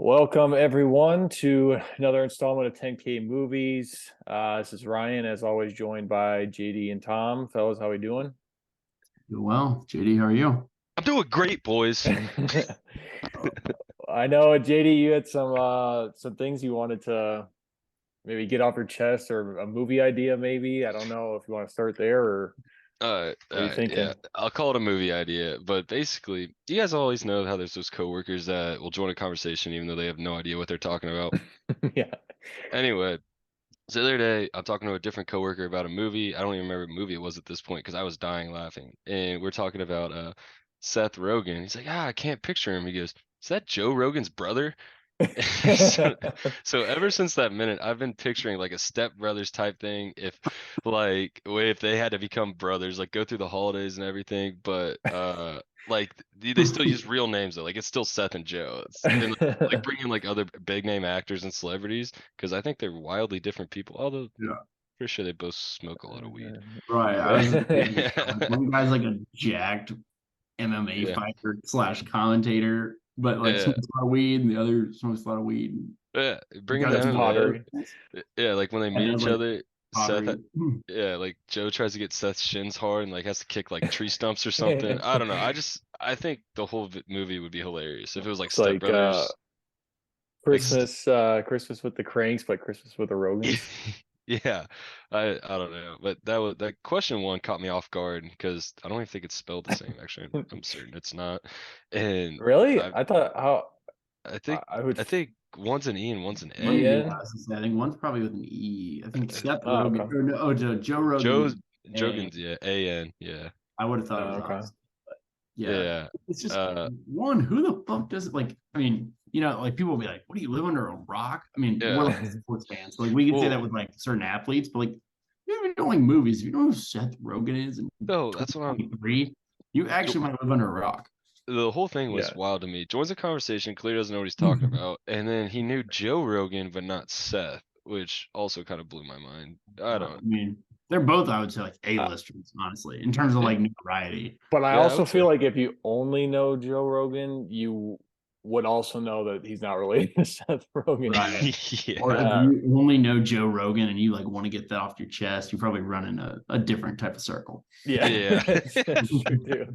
Welcome everyone to another installment of 10K Movies. This is Ryan, as always, joined by JD and Tom. Fellas, how we doing? Doing well. JD, how are you? I'm doing great, boys. I know, JD, you had some things you wanted to maybe get off your chest, or a movie idea, maybe. I don't know if you want to start there, or what are you thinking? Yeah, I'll call it a movie idea, but basically, you guys always know how there's those coworkers that will join a conversation even though they have no idea what they're talking about. Yeah. Anyway, so the other day, I'm talking to a different coworker about a movie. I don't even remember what movie it was at this point because I was dying laughing. And we're talking about Seth Rogen. He's like, I can't picture him. He goes, is that Joe Rogan's brother? so, so ever since that minute, I've been picturing like a Step Brothers type thing. If they had to become brothers, like go through the holidays and everything, but like they still use real names though. Like it's still Seth and Joe. And like bring in like other big name actors and celebrities because I think they're wildly different people. Although Yeah. pretty sure they both smoke a lot of weed. Right. I was Yeah. one guy's like a jacked MMA Yeah. fighter slash commentator, but like Yeah. smokes a lot of weed, and the other smokes a lot of weed. Yeah, bring in Got the his pottery. MMA. Yeah, like when they and meet does each like other, Seth, pottery. yeah, like Joe tries to get Seth's shins hard and like has to kick like tree stumps or something. I don't know. I think the whole movie would be hilarious if it was like It's Step like Brothers. Like, Christmas with the Cranks, but Christmas with the Rogans. yeah, I don't know, but that question one caught me off guard because I don't even think it's spelled the same. Actually, I'm certain it's not. And Really? I I thought how I I think I would I think one's an E and one's an One, A. yeah, Ian. I think one's probably with an E. I think Seth Oh, Rogen. okay. Or no, Joe Rogan Joe's is A. Jogan's, yeah, A-N, yeah. I would have thought it was Okay. us. Yeah, Yeah. it's just Uh, one. Who the fuck does it? Like, I mean, like people will be like, "What do you live under a rock?" I mean, we're yeah. like sports fans, so like we can say that Well, with like certain athletes, but like, you don't like movies. If you know who Seth Rogen is in no, that's what I'm. 2023, you actually might live under a rock. The whole thing was Yeah. wild to me. Joins the conversation, clearly doesn't know what he's talking about, and then he knew Joe Rogan, but not Seth, which also kind of blew my mind. I I don't. mean, they're both, I would say, like Uh, A-listers, honestly, in terms of Yeah, like notoriety. but I yeah, I also would feel say. like if you only know Joe Rogan, you would also know that he's not related to Seth Rogen. Right. Or Yeah, if Uh, you only know Joe Rogan and you like want to get that off your chest, you probably run in a different type of circle. yeah, yeah. that's true too.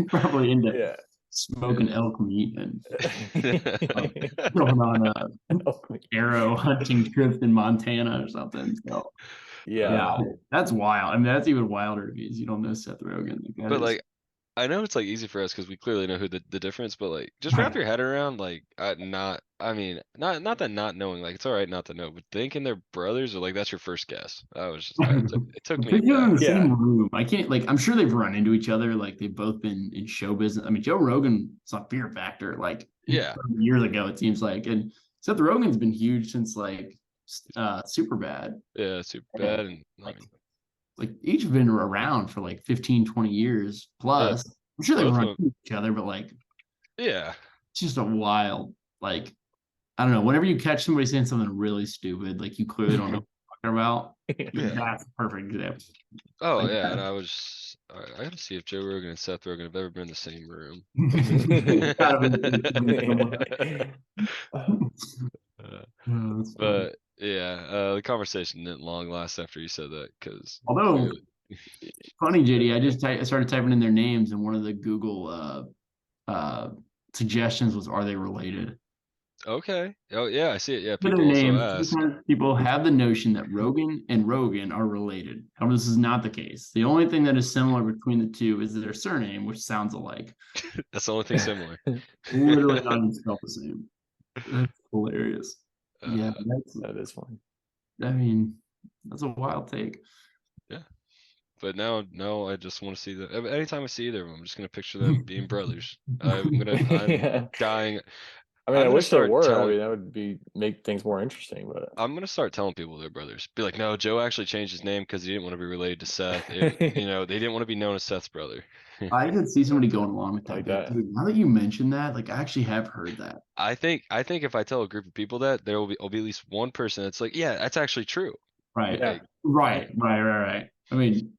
Probably into Yeah. smoking elk meat and Um, going on a arrow hunting trip in Montana or something. So Yeah. yeah, that's wild. I mean, that's even wilder to me is you don't know Seth Rogen. Like that but is like I know it's like easy for us because we clearly know who the difference, but like just wrap right. your head around like not that not knowing like it's all right not to know, but thinking they're brothers or like that's your first guess. I was just it took me Put you in back. the Yeah. same room. I can't like I'm sure they've run into each other. Like they've both been in show business. I mean, Joe Rogan saw Fear Factor like Yeah, years ago, it seems like. And Seth Rogen's been huge since like super bad. yeah, super And bad, and I like mean like each have been around for like 15, 20 years yeah, plus. I'm sure they've both of run them. into each other, but like Yeah, it's just a wild, like, I don't know. Whenever you catch somebody saying something really stupid, like you clearly don't know what you're talking about, yeah. that's a perfect example. Oh Like yeah, and I gotta see if Joe Rogan and Seth Rogen have ever been in the same room. it's kind of Uh, that's funny. but yeah, the conversation didn't long last after you said that because Although clearly, funny, JD, I started typing in their names, and one of the Google suggestions was, "Are they related?" okay. Oh yeah, I see it. Yeah, For their people also names, ask. sometimes people have the notion that Rogan and Rogan are related. However, this is not the case. The only thing that is similar between the two is their surname, which sounds alike. That's the only thing similar. Literally not even spelled the same. That's hilarious. Yeah, Uh, That is fun. I mean, that's a wild take. yeah, but now I just want to see the. Anytime I see either of them, I'm just gonna picture them being brothers. I'm Yeah. dying. I mean, I'm I gonna wish they start were. I telling. mean, that would be make things more interesting, but I'm gonna start telling people they're brothers. Be like, no, Joe actually changed his name because he didn't want to be related to Seth. They didn't want to be known as Seth's brother. I could see somebody going along with that, like but that. dude, now that you mentioned that, like I actually have heard that. I think if I tell a group of people that, will be at least one person that's like, yeah, that's actually true. Right. Yeah. Like, Right. I mean,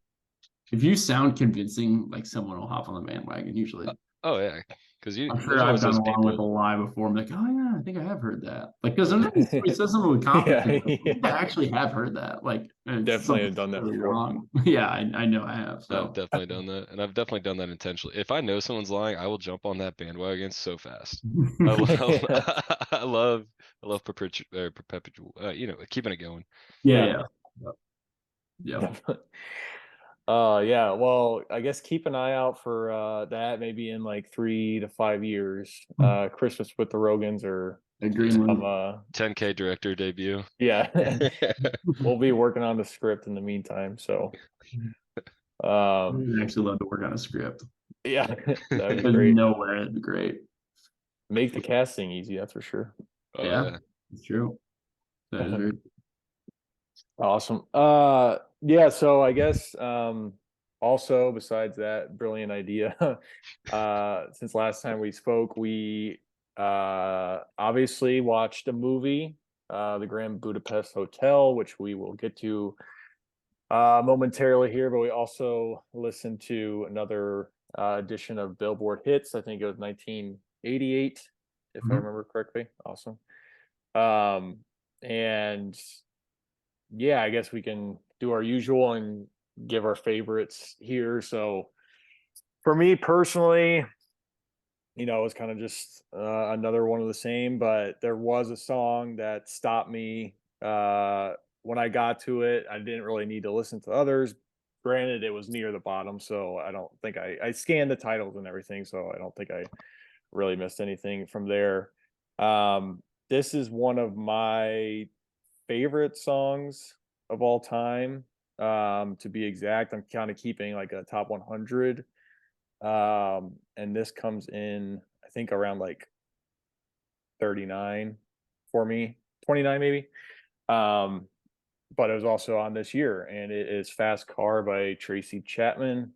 if you sound convincing, like someone will hop on the bandwagon usually. Oh yeah, because I'm sure there's I've always gone those along with a people. lie before. I'm like, oh yeah, I think I have heard that. Like, because sometimes somebody says something with confidence, Yeah, I think I yeah. actually have heard that. Like, and it's Definitely something have done that really before. wrong. Yeah, I know I have. I've So definitely done that, and I've definitely done that intentionally. If I know someone's lying, I will jump on that bandwagon so fast. I love, I love perpetual, keeping it going. yeah. Yep. Yeah, well, I guess keep an eye out for that maybe in like 3 to 5 years. Christmas with the Rogans or Greenland. 10K director debut. Yeah. We'll be working on the script in the meantime, so I'd actually love to work on a script. yeah, that'd be There's great. nowhere it'd be great. Make the casting easy, that's for sure. Oh, yeah, it's true. That is very Awesome. Yeah, so I guess also besides that brilliant idea, since last time we spoke, we obviously watched a movie, The Grand Budapest Hotel, which we will get to momentarily here, but we also listened to another edition of Billboard Hits. I think it was 1988, if I remember correctly. Awesome. And yeah, I guess we can do our usual and give our favorites here. So for me personally, it was kind of just another one of the same, but there was a song that stopped me when I got to it. I didn't really need to listen to others. Granted, it was near the bottom, so I don't think I scanned the titles and everything, so I don't think I really missed anything from there. This is one of my favorite songs of all time. To be exact, I'm kind of keeping like a top 100. And this comes in, I think, around like 39 for me, 29 maybe. Um, but it was also on this year, and it is Fast Car by Tracy Chapman.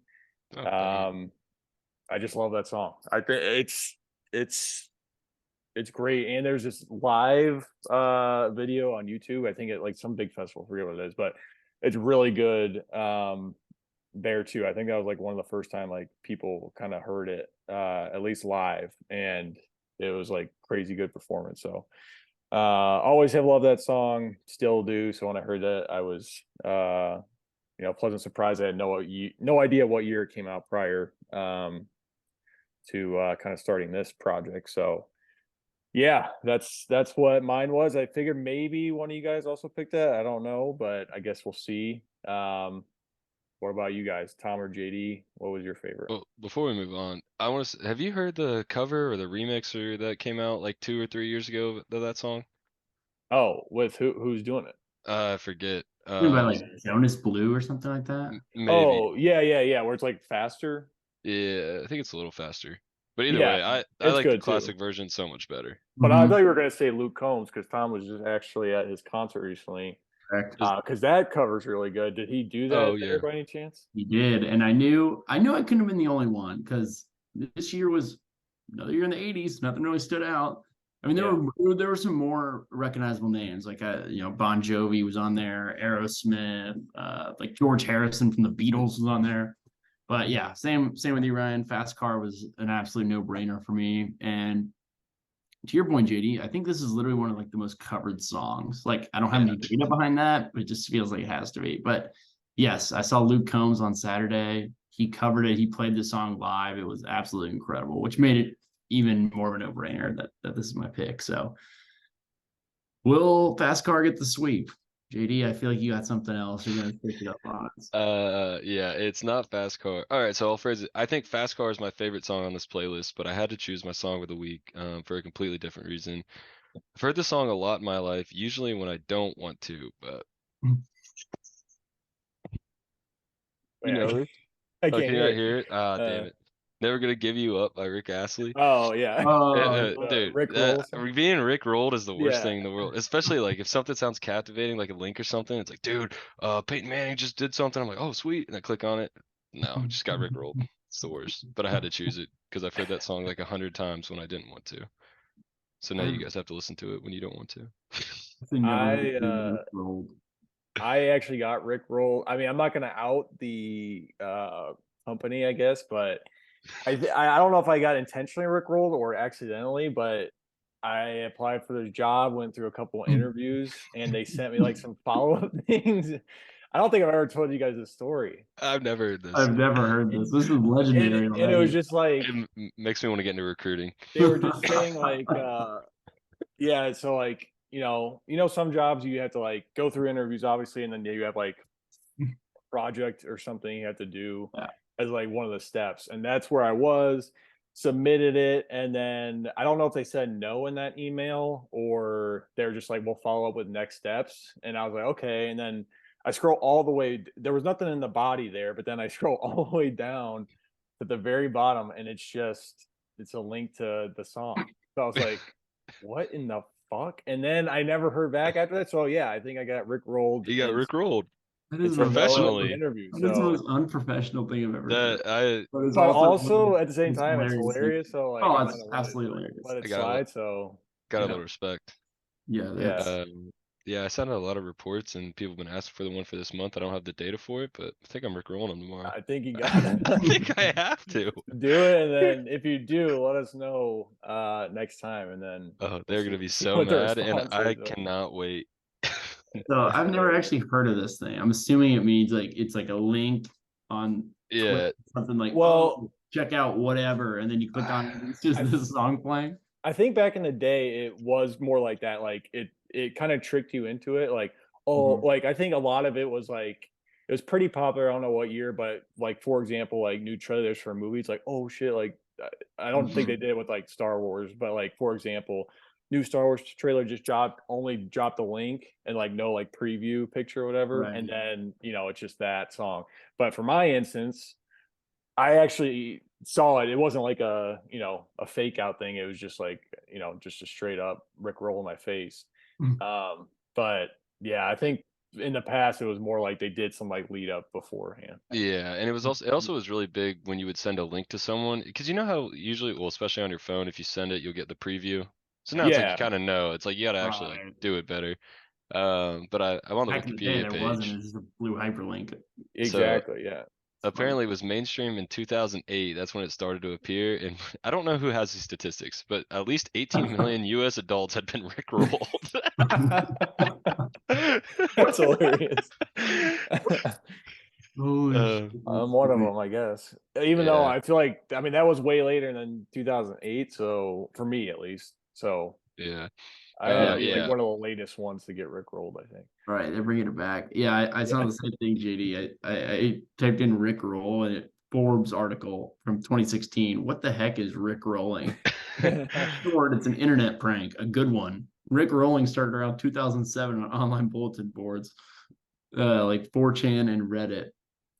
Oh, Um, I just love that song. I think it's great, and there's this live video on YouTube. I think at like some big festival, I forget what it is, but it's really good there too. I think that was like one of the first time like people kind of heard it at least live, and it was like crazy good performance. So always have loved that song, still do. So when I heard that, I was pleasant surprise. I had no idea what year it came out prior to kind of starting this project. So yeah, that's what mine was. I figured maybe one of you guys also picked that. I don't know, but I guess we'll see. What about you guys, Tom or JD? What was your favorite? well, before we move on, I want to. Have you heard the cover or the remixer that came out like 2 or 3 years ago of that song? Oh, with who's doing it? I forget. by like Jonas Blue or something like that. Maybe. Oh, yeah, where it's like faster. Yeah, I think it's a little faster. But either Yeah, way, I it's like the good classic too. version so much better. But I thought you were gonna say Luke Combs because Tom was just actually at his concert recently. Correct. Because that cover's really good. Did he do Oh that yeah. there by any chance? He did, and I knew I couldn't have been the only one because this year was another year in the '80s. Nothing really stood out. I mean, there were some more recognizable names like Bon Jovi was on there, Aerosmith, like George Harrison from the Beatles was on there. But yeah, same with you, Ryan. Fast Car was an absolute no brainer for me. And to your point, JD, I think this is literally one of like the most covered songs. Like I don't have any data behind that, but it just feels like it has to be. But yes, I saw Luke Combs on Saturday. He covered it. He played the song live. It was absolutely incredible, which made it even more of a no-brainer that this is my pick. So will Fast Car get the sweep? JD, I feel like you got something else. You're gonna pick it up on us. Yeah, it's not Fast Car. All right, so I'll phrase it. I think Fast Car is my favorite song on this playlist, but I had to choose my song of the week for a completely different reason. I've heard this song a lot in my life, usually when I don't want to, but you know this? I Oh, can't can you hear not it. hear it? Ah, damn it. Never Gonna Give You Up by Rick Astley. Oh yeah. Dude, Rick Rolls. being Rick rolled is the worst Yeah. thing in the world. Especially like if something sounds captivating, like a link or something, it's like, dude, Peyton Manning just did something. I'm like, oh sweet, and I click on it. No, it just got Rick rolled. It's the worst. But I had to choose it because I've heard that song like 100 times when I didn't want to. So now you guys have to listen to it when you don't want to. I actually got Rick rolled. I mean, I'm not gonna out the company, I guess, but I don't know if I got intentionally rickrolled or accidentally, but I applied for the job, went through a couple interviews, and they sent me like some follow-up things. I don't think I've ever told you guys this story. I've never heard this. I've never heard this. This is legendary And it was already. just like It makes me want to get into recruiting. they were just saying like yeah, so like, some jobs you have to like go through interviews obviously, and then you have like a project or something you have to do Yeah. as like one of the steps. And that's where I was, submitted it, and then I don't know if they said no in that email or they're just like, we'll follow up with next steps. And I was like, okay. And then I scroll all the way, there was nothing in the body there, but then I scroll all the way down to the very bottom, and it's a link to the song. So I was like, what in the fuck? And then I never heard back after that. So yeah, I think I got rickrolled. You got rickrolled. That is It's a no professionally. interview. That is the So, most unprofessional thing I've ever heard. But it's but also at the same it's time, it's hilarious. hilarious. So like, Oh, I it's kinda absolutely hilarious. let it I got it. slide. So Got a Yeah. little respect. Yeah, Yeah. that's Yeah, I sent out a lot of reports, and people have been asking for the one for this month. I don't have the data for it, but I think I'm rickrolling them tomorrow. I think you got I it. think I have to. Do it, and then if you do, let us know next time, and then Oh, they're gonna be see so what the mad, and response I is. cannot wait. so I've never actually heard of this thing. I'm assuming it means like it's like a link on Yeah, Twitter, something like Well- check out whatever, and then you click on it, and it's just this song playing. I think back in the day, it was more like that. Like it kind of tricked you into it. Like, Mhm. like I think a lot of it was like it was pretty popular. I don't know what year, but like for example, like new trailers for movies, like oh shit, like I don't think they did it with like Star Wars, but like for example, new Star Wars trailer just only dropped a link and like no like preview picture or whatever, Right. and then it's just that song. But for my instance, I actually saw it. It wasn't like a fake out thing. It was just like just a straight up Rick roll in my face. Mhm. But yeah, I think in the past it was more like they did some like lead up beforehand. yeah, and it also was really big when you would send a link to someone, because you know how usually, well, especially on your phone, if you send it, you'll get the preview. So now it's like you Yeah, kind of know. It's like you gotta actually like Right. do it better. But I'm on the Back in the day, Wikipedia there wasn't. page. It's just a blue hyperlink. So exactly. Yeah. apparently it was mainstream in 2008. That's when it started to appear. And I don't know who has these statistics, but at least 18 million US adults had been rickrolled. That's hilarious. Holy Uh, shit, I'm that's one of great. them, I guess. Even though yeah, I feel like that was way later than 2008. So for me at least. So yeah. I had to be like Yeah. one of the latest ones to get rickrolled, I think. Right, they're bringing it back. Yeah, I saw the same thing, JD. I typed in Rick Roll and it Forbes article from 2016. What the heck is Rick rolling? Short, it's an internet prank, a good one. Rick rolling started around 2007 on online bulletin boards, like 4chan and Reddit.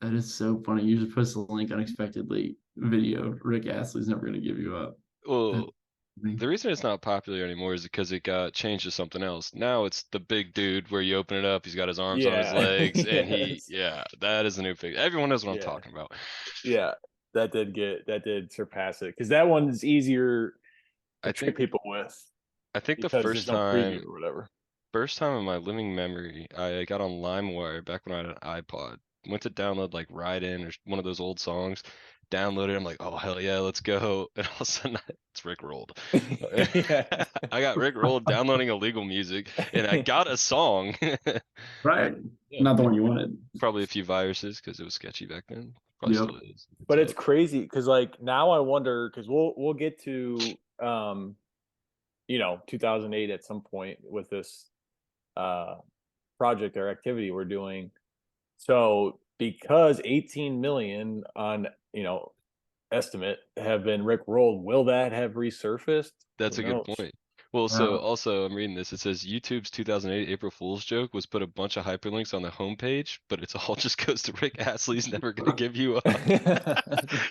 That is so funny. You just post a link unexpectedly. Video. Rick Astley's never gonna give you up. Well, the reason it's not popular anymore is because it got changed to something else. Now it's the big dude where you open it up, he's got his arms on his Yeah. legs, and Yes. yeah, that is the new thing. Everyone knows what I'm Yeah. talking about. Yeah, that did surpass it because that one's easier to I trick think people with the because there's first no preview time or whatever. in my living memory, I got on LimeWire back when I had an iPod. Went to download like Ride In or one of those old songs. Downloaded. I'm like, oh hell yeah, let's go! And all of a sudden, it's Rick rolled. Yeah. I got Rick rolled downloading illegal music, and I got a song. Right. Yeah. Not the one you wanted. Probably a few viruses because it was sketchy back then. Probably Yep. still is. But it's So, crazy because like now I wonder because we'll get to 2008 at some point with this project or activity we're doing. So because 18 million on estimate have been Rick rolled, will that have resurfaced? that's Who a good knows? point. Well, so Wow. also I'm reading this. It says YouTube's 2008 April Fool's joke was put a bunch of hyperlinks on the homepage, but it's all just goes to Rick Astley's never gonna give you up.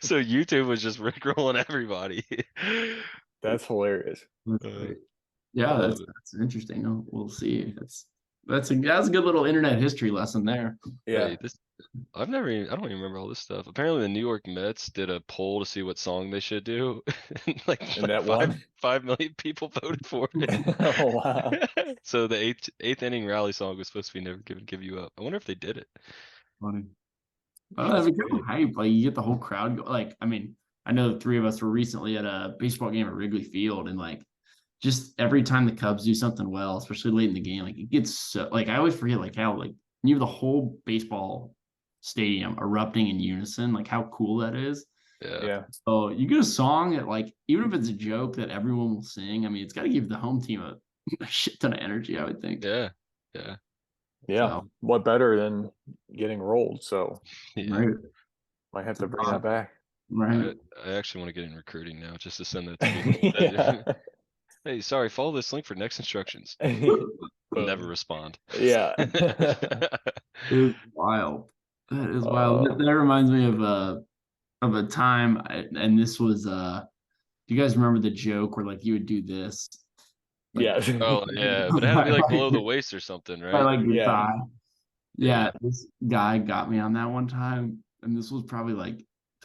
So YouTube was just Rickrolling everybody. That's hilarious. That's Uh, great. I Yeah, love it. that's interesting. We'll see. That's a good little internet history lesson there. Yeah. Hey, I don't even remember all this stuff. Apparently the New York Mets did a poll to see what song they should do. And And that five, one? 5 million people voted for it. Oh wow. So the eighth inning rally song was supposed to be Never Give You Up. I wonder if they did it. Funny. I don't know, That's if it's crazy. hype, like you get the whole crowd go, like, I mean, I know the three of us were recently at a baseball game at Wrigley Field, and like just every time the Cubs do something well, especially late in the game, like it gets so like I always forget like how like you have the whole baseball stadium erupting in unison, like how cool that is. Yeah. Yeah. So you get a song that like even if it's a joke that everyone will sing, I mean it's got to give the home team a shit ton of energy, I would think. Yeah. Yeah. Yeah. So, What better than getting rolled? So Yeah. right, might have to bring that back. right. I actually want to get in recruiting now just to send that to people. Yeah. Hey, sorry, follow this link for next instructions. Never Boom. respond. Yeah. It is wild. That is wild. Oh. That reminds me of a time, and this was do you guys remember the joke where like you would do this? Like, Yeah. Oh yeah, but it had to be like below the waist or something, by right? like your Yeah. thigh. Yeah. Yeah, this guy got me on that one time, and this was probably like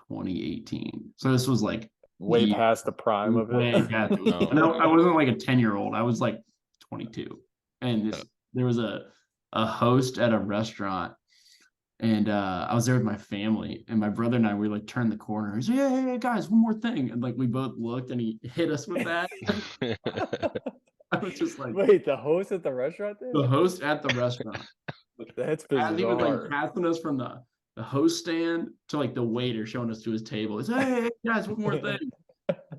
2018. So this was like Way years past the prime of way it. past. Oh, And I no. wasn't like a 10-year-old. I was like 22. And Oh. there was a host at a restaurant, and I was there with my family, and my brother and I we like turned the corner. He's like, hey, guys, one more thing. And like we both looked, and he hit us with that. I was just like, Wait, the host at the restaurant did? the host at the restaurant. That's As he was like bizarre. passing us from the host stand to like the waiter showing us to his table. He's like, hey, guys, one more thing.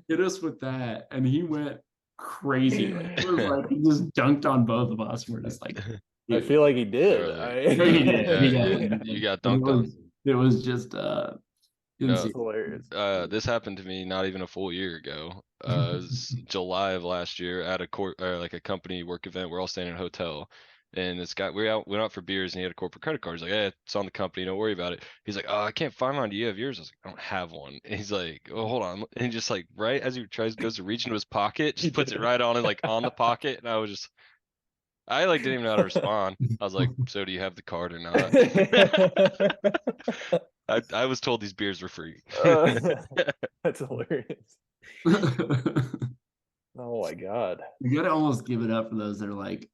Hit us with that. And he went crazy. Like, it was like he just dunked on both of us. We're just like, I dude. feel like he did. Really? Yeah, he did. Yeah, He yeah, definitely you did. got And dunked on. it was just No, That's hilarious. this happened to me not even a full year ago. It was July of last year at a like a company work event. We're all staying in a hotel, and this guy went out for beers, and he had a corporate credit card. He's like, "Hey, it's on the company. Don't worry about it." He's like, "Oh, I can't find mine. Do you have yours?" I was like, "I don't have one." And he's like, "Oh, hold on." And he just like right as he goes to reach into his pocket, just puts it right on and like on the pocket, and I like didn't even know how to respond. I was like, "So do you have the card or not?" I was told these beers were free. That's hilarious. Oh my god. You gotta almost give it up for those that are like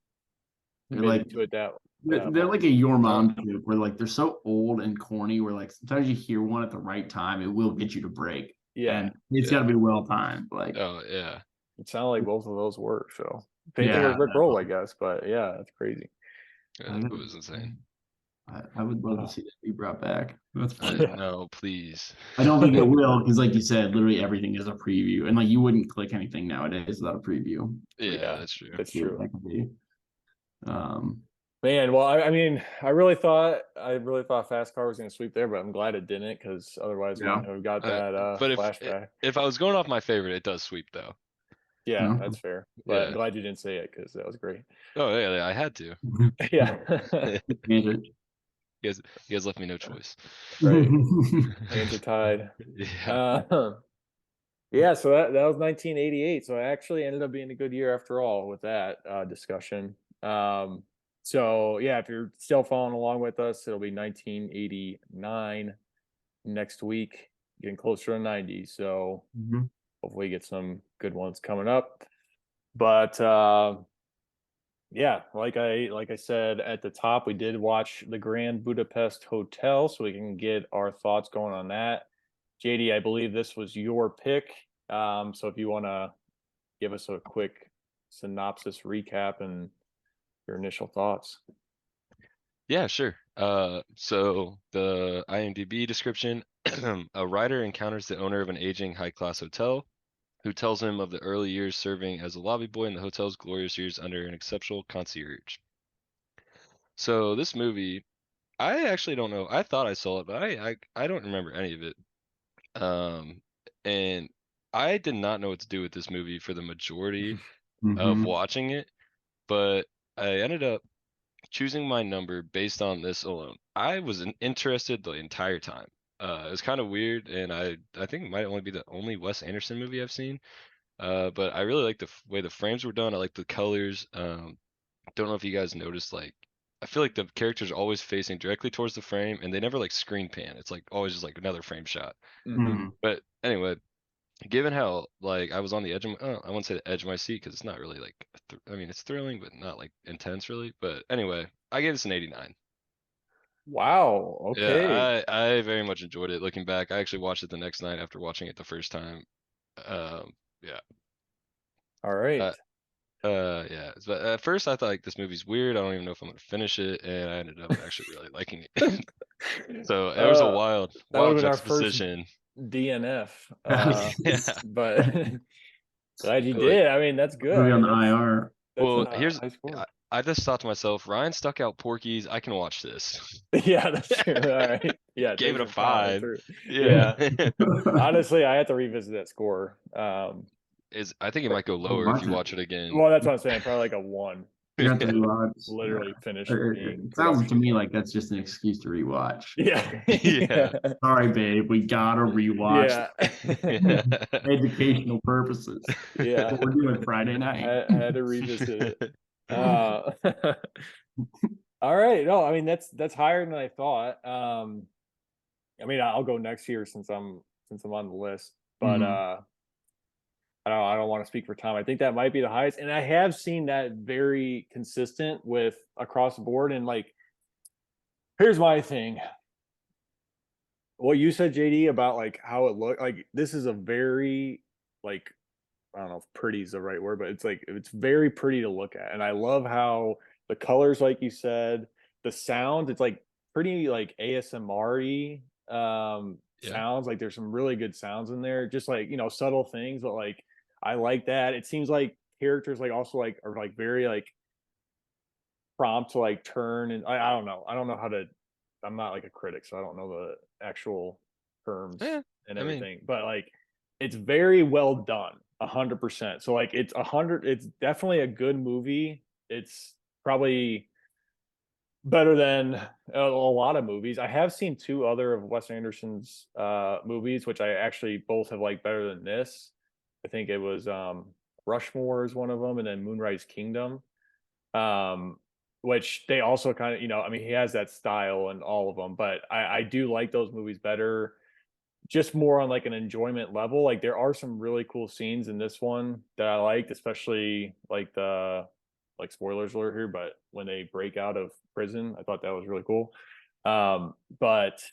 they're Admitted like to it that they're like a your mom joke where like they're so old and corny where like sometimes you hear one at the right time, it will get you to break. yeah. And it's Yeah. gotta be well timed. Like Oh yeah. It sounded like both of those work. So painting yeah, with Rick Roll, I guess. But yeah, that's crazy. It was insane. I would love to see that be brought back. That's No, please. I don't think it will because, like you said, literally everything is a preview, and like you wouldn't click anything nowadays without a preview. Yeah, that's true. That's See what true. that could be. Man, well, I mean, I really thought Fast Car was going to sweep there, but I'm glad it didn't because otherwise we Yeah. wouldn't have got that But flashback. if I was going off my favorite, it does sweep though. Yeah, No. that's fair. But I'm Yeah. glad you didn't say it because that was great. Oh yeah, I had to. Yeah. You guys left me no choice. Right. Hands are tied. Yeah. Yeah, so that was 1988. So it actually ended up being a good year after all with that discussion. So yeah, if you're still following along with us, it'll be 1989 next week, getting closer to 90. So Mhm. hopefully get some good ones coming up. But yeah, like I said at the top, we did watch the Grand Budapest Hotel, so we can get our thoughts going on that. JD, I believe this was your pick. So if you want to give us a quick synopsis recap and your initial thoughts. Yeah, sure. So the IMDb description: a writer encounters the owner of an aging high-class hotel, who tells him of the early years serving as a lobby boy in the hotel's glorious years under an exceptional concierge. So this movie, I actually don't know. I thought I saw it, but I don't remember any of it. And I did not know what to do with this movie for the majority of Mhm. watching it, but I ended up choosing my number based on this alone. I was interested the entire time. It was kind of weird, and I think it might only be the only Wes Anderson movie I've seen. But I really like the way the frames were done. I like the colors. Don't know if you guys noticed, like, I feel like the characters are always facing directly towards the frame, and they never like screen pan. It's like always just like another frame shot. Mhm. But anyway, given how like I was on the edge of I wouldn't say the edge of my seat because it's not really like I mean it's thrilling but not like intense really. But anyway, I gave this an 89. Wow. Okay. Yeah, I very much enjoyed it. Looking back, I actually watched it the next night after watching it the first time. Yeah. All right. Uh, yeah. But at first, I thought like this movie's weird. I don't even know if I'm gonna finish it, and I ended up actually really liking it. So it was a Uh, wild, that would have wild been our first juxtaposition. DNF. Yeah. But glad you Like, did. I mean, that's good. Movie I on mean, the IR. that's well, a high score. I just thought to myself, Ryan stuck out Porky's. I can watch this. Yeah, that's true. All right. Yeah, Gave thanks it a for powering 5. through. Yeah. Yeah. Honestly, I have to revisit that score. I think it might go I'll lower if watch you it. watch it again. Well, that's what I'm saying. Probably like a 1. You have to Just rewatch. literally finished being It sounds to production. me like that's just an excuse to rewatch. Yeah. Yeah. Sorry, babe, we gotta rewatch Yeah. educational purposes. Yeah. What we're doing Friday night. I had to revisit it. Uh, all right. No, I mean that's higher than I thought. I mean I'll go next year since I'm on the list, but Mhm. I don't want to speak for Tom. I think that might be the highest, and I have seen that very consistent with across the board. And like, here's my thing. What you said, JD, about like how it looked like this is a very like I don't know if pretty is the right word, but it's like it's very pretty to look at. And I love how the colors, like you said, the sound, it's like pretty like ASMR-y Yeah. sounds. Like there's some really good sounds in there, just like subtle things, but like I like that. It seems like characters like also like are like very like prompt to like turn and I don't know. I don't know how to I'm not like a critic, so I don't know the actual terms Yeah. and I mean, everything, but like it's very well done, 100%. So like it's definitely a good movie. It's probably better than a lot of movies. I have seen two other of Wes Anderson's movies, which I actually both have liked better than this. I think it was Rushmore is one of them, and then Moonrise Kingdom. Um, which they also kind of, I mean, he has that style in all of them, but I do like those movies better, just more on like an enjoyment level. Like there are some really cool scenes in this one that I liked, especially like the like spoilers alert here, but when they break out of prison, I thought that was really cool. But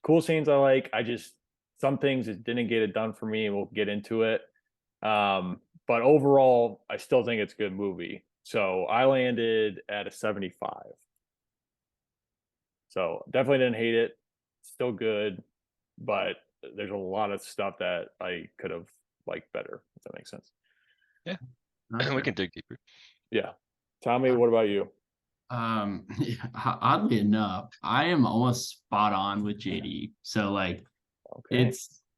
cool scenes I like. I just some things just didn't get it done for me, and we'll get into it. But overall, I still think it's a good movie. So I landed at a 75. So definitely didn't hate it. Still good, but there's a lot of stuff that I could have liked better, if that makes sense. yeah. Okay. We can dig deeper. Yeah. Tommy, what about you? Oddly enough, I am almost spot on with JD. So like Okay.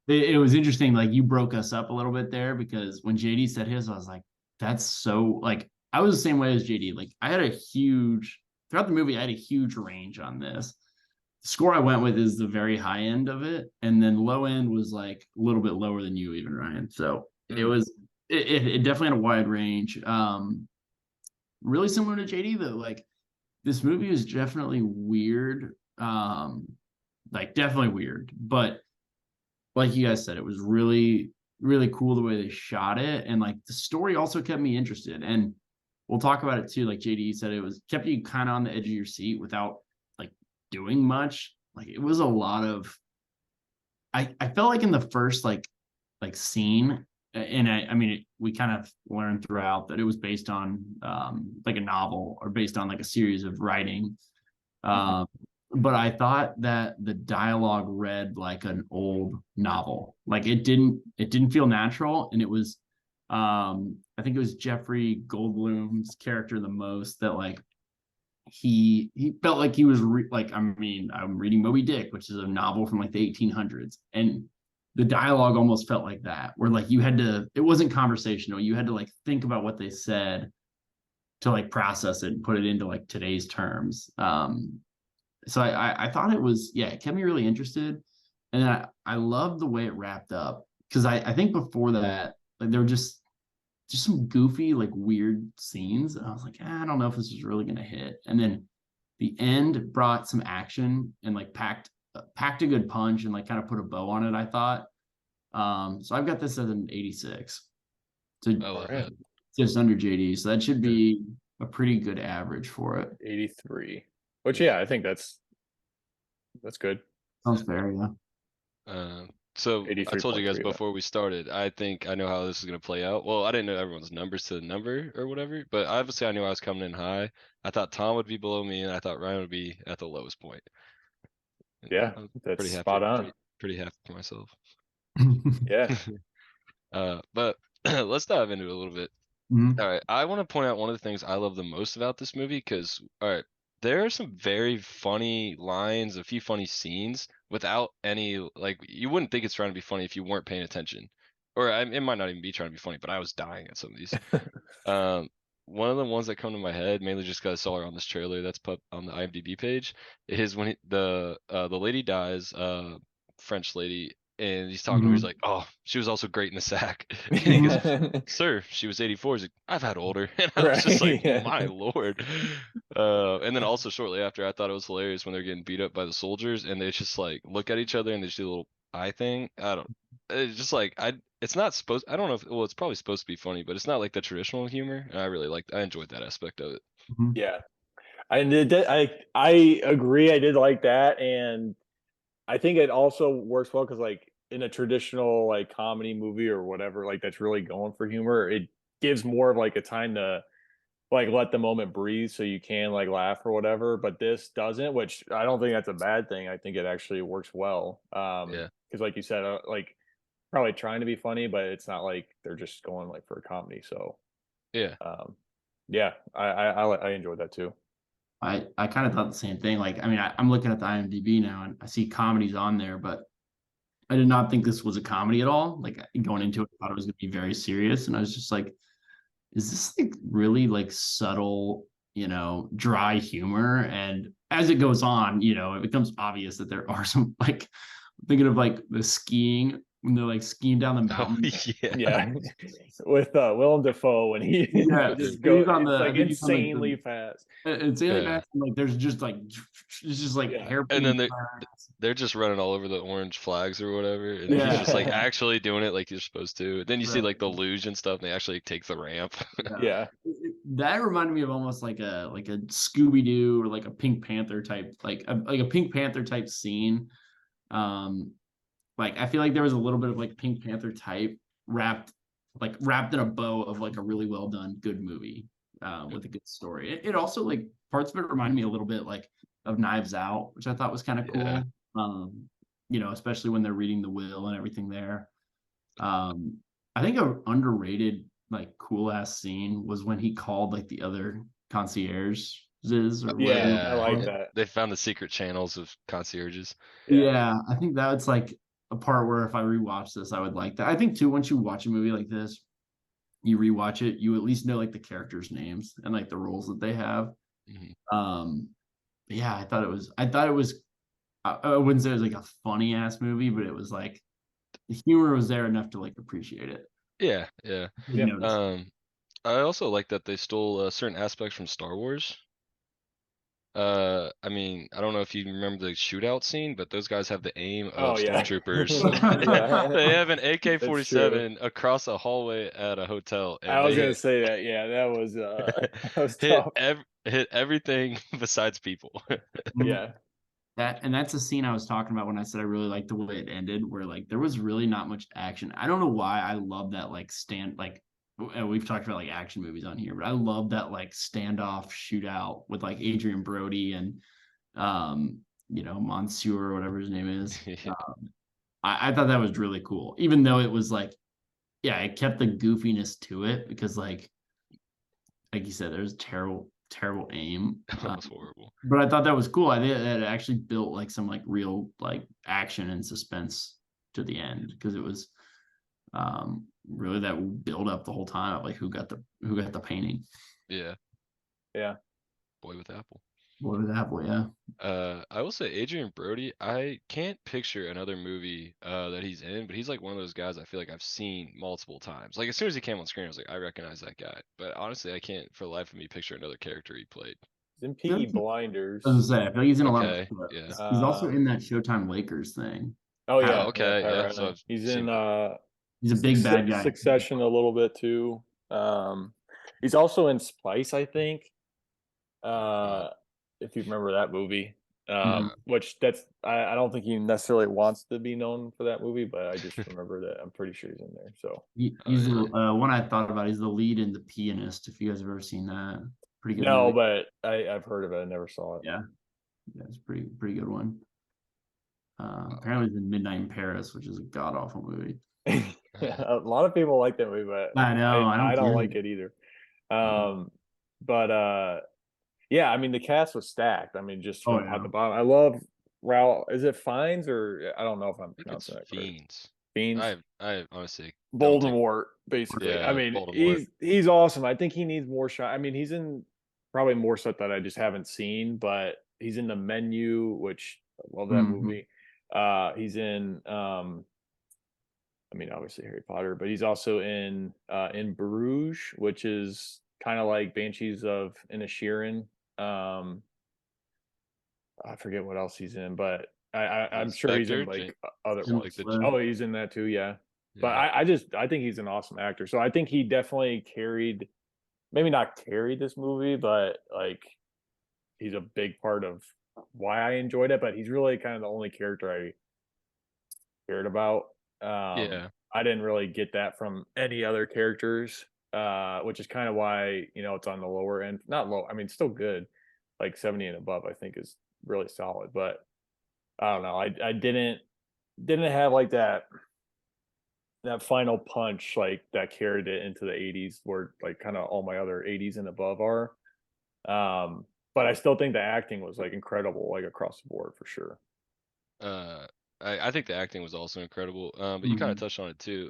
it was interesting. Like you broke us up a little bit there because when JD said his, I was like, that's so like I was the same way as JD. Like I had a huge throughout the movie, I had a huge range on this. The score I went with is the very high end of it, and then low end was like a little bit lower than you, even Ryan. So it definitely had a wide range. Really similar to JD though. Like this movie is definitely weird. Like definitely weird, but like you guys said, it was really, really cool the way they shot it. And like the story also kept me interested. And we'll talk about it too. Like JD said, it was kept you kind of on the edge of your seat without like doing much. Like it was a lot of I felt like in the first like scene, and I mean we kind of learned throughout that it was based on like a novel or based on like a series of writing. Um, but I thought that the dialogue read like an old novel. Like it didn't feel natural, and it was I think it was Jeffrey Goldblum's character the most that like he felt like he was like I mean I'm reading Moby Dick, which is a novel from like the 1800s, and the dialogue almost felt like that, where like you had to it wasn't conversational, you had to like think about what they said to like process it and put it into like today's terms. So I thought it was yeah, it kept me really interested, and I loved the way it wrapped up because I think before that like there were just some goofy like weird scenes, and I was like I don't know if this is really gonna hit, and then the end brought some action and like packed a good punch and like kind of put a bow on it, I thought. So I've got this as an 86, so I love Right. that. just under JD, so that should be a pretty good average for it. 83. Which, yeah, I think that's good. Sounds fair, yeah. So I told you guys 83.3 then. before we started, I think I know how this is gonna play out. Well, I didn't know everyone's numbers to the number or whatever, but obviously I knew I was coming in high. I thought Tom would be below me, and I thought Ryan would be at the lowest point. And Yeah, I'm that's pretty happy, spot on. pretty happy for myself. Yeah. But let's dive into it a little bit. Mhm. All right, I want to point out one of the things I love the most about this movie because, all right, there are some very funny lines, a few funny scenes without any, like, you wouldn't think it's trying to be funny if you weren't paying attention. Or it might not even be trying to be funny, but I was dying at some of these. Um, One of the ones that come to my head, mainly just because I saw her on this trailer that's put on the IMDb page, is when the lady dies, French lady, and he's talking to her. He's Mhm. like, "Oh, she was also great in the sack." And he goes, "Sir, she was 84." He's like, "I've had older," and I was just like, Right. Yeah. "My lord." And then also shortly after, I thought it was hilarious when they're getting beat up by the soldiers, and they just like look at each other and they just do a little eye thing. I don't. It's just like it's not supposed. I don't know if. Well, it's probably supposed to be funny, but it's not like the traditional humor. And I really liked. I enjoyed that aspect of it. Mhm. Yeah. I agree. I did like that, and I think it also works well because, like, in a traditional like comedy movie or whatever, like that's really going for humor, it gives more of like a time to like let the moment breathe so you can like laugh or whatever. But this doesn't, which I don't think that's a bad thing. I think it actually works well. Yeah. Because like you said, like probably trying to be funny, but it's not like they're just going like for a comedy. So Yeah. um, yeah, I enjoyed that too. I kind of thought the same thing. Like, I mean, I'm looking at the IMDb now and I see comedies on there, but I did not think this was a comedy at all. Like going into it, I thought it was going to be very serious, and I was just like, is this like really like subtle, dry humor? And as it goes on, it becomes obvious that there are some like thinking of like the skiing when they're like skiing down the Oh mountain. yeah. Yeah, with Willem Dafoe when he Yeah, just he's go, on it's the. I like think he's on like insanely fast. it's really Yeah. fast. And, like there's just like it's just like Yeah, And hairpin then turns. they're just running all over the orange flags or whatever, and he's just like Yeah, actually doing it like you're supposed to. Then you see right. like the luge and stuff, and they actually take the ramp. Yeah. yeah, That reminded me of almost like a Scooby Doo or like a Pink Panther type, like a Pink Panther type scene. Um, like I feel like there was a little bit of like Pink Panther type wrapped in a bow of like a really well done good movie with a good story. It also like parts of it reminded me a little bit like of Knives Out, which I thought was kind of Yeah. cool. Especially when they're reading the will and everything there. Um, I think a underrated like cool ass scene was when he called like the other concierges or whatever. yeah. You I Yeah, call like yeah. it. that. They found the secret channels of concierges. Yeah, Yeah, I think that's like a part where if I rewatch this, I would like that. I think too, once you watch a movie like this, you rewatch it, you at least know like the characters' names and like the roles that they have. Mhm. Um, yeah, I thought it was I wouldn't say it was like a funny ass movie, but it was like the humor was there enough to like appreciate it. Yeah, yeah. yeah. Notice. I also like that they stole certain aspects from Star Wars. I mean, I don't know if you remember the shootout scene, but those guys have the aim Oh of yeah, stormtroopers. yeah. They have an That's true. AK-47 across a hallway at a hotel, I and was they gonna hit say that. Yeah, that was that was hit tough. hit everything besides people. Yeah, That's a scene I was talking about when I said I really liked the way it ended, where like there was really not much action. I don't know why I love that we've talked about like action movies on here, but I love that like standoff shootout with like Adrian Brody and Monsieur or whatever his name is. Yeah. I thought that was really cool, even though it was like, yeah, it kept the goofiness to it because like you said, there's terrible aim. That was horrible. But I thought that was cool. I think that it actually built like some like real like action and suspense to the end because it was really that build up the whole time of like who got the painting. Yeah, yeah. boy with apple. What did that boy? Yeah. I will say Adrian Brody, I can't picture another movie that he's in, but he's like one of those guys I feel like I've seen multiple times. Like as soon as he came on screen, I was like, I recognize that guy. But honestly, I can't for the life of me picture another character he played. He's in I feel PE like Blinders. I was gonna say, I feel like he's in a lot of Okay, yeah. he's also in Um. that Showtime Lakers thing. Oh Oh, yeah, yeah. okay, Pat yeah. So Riley. I've He's seen in both. He's a big bad guy. Succession a little bit too. He's also in Splice, I think. Mm. Uh, if you remember that movie. Mhm. Which I don't think he necessarily wants to be known for that movie, but I just remember that I'm pretty sure he's in there. So Oh He's the yeah. one I thought about. He's the lead in The Pianist. If you guys have ever seen that, pretty good no, movie. but I've heard of it. I never saw it. Yeah, yeah, it's pretty good one. Wow. Apparently, it's in Midnight in Paris, which is a god awful movie. A lot of people like that movie, but I know. I I don't don't get like it. it either. Uh, But yeah, I mean the cast was stacked. I mean, just oh from top yeah. to bottom. I love Ralph. Is it Fiennes or I don't know if I'm I think it's pronouncing that correct. Fiends. Fiends. I honestly don't take. Voldemort, basically. I Yeah, mean, Voldemort. he's awesome. I think he needs more shot. I mean, he's in probably more stuff that I just haven't seen, but he's in The Menu, which I love that Mhm. movie. He's in I mean, obviously Harry Potter, but he's also in Bruges, which is kind of like Banshees of Inisherin. Um, I forget what else he's in, but I'm sure he's in Spectre, like other Schindler's like the ones. List. Oh, he's in that too, yeah. But yeah. I think he's an awesome actor. So I think he definitely carried, maybe not carried this movie, but like he's a big part of why I enjoyed it. But he's really kind of the only character I cared about. Yeah. I didn't really get that from any other characters, which is kind of why it's on the lower end. Not low, I mean, still good. Like 70 and above, I think is really solid. But I don't know. I didn't have like that final punch like that carried it into the 80s, where like kind of all my other 80s and above are. But I still think the acting was like incredible, like across the board for sure. Uh, I think the acting was also incredible. But you kind of Mhm. touched on it too.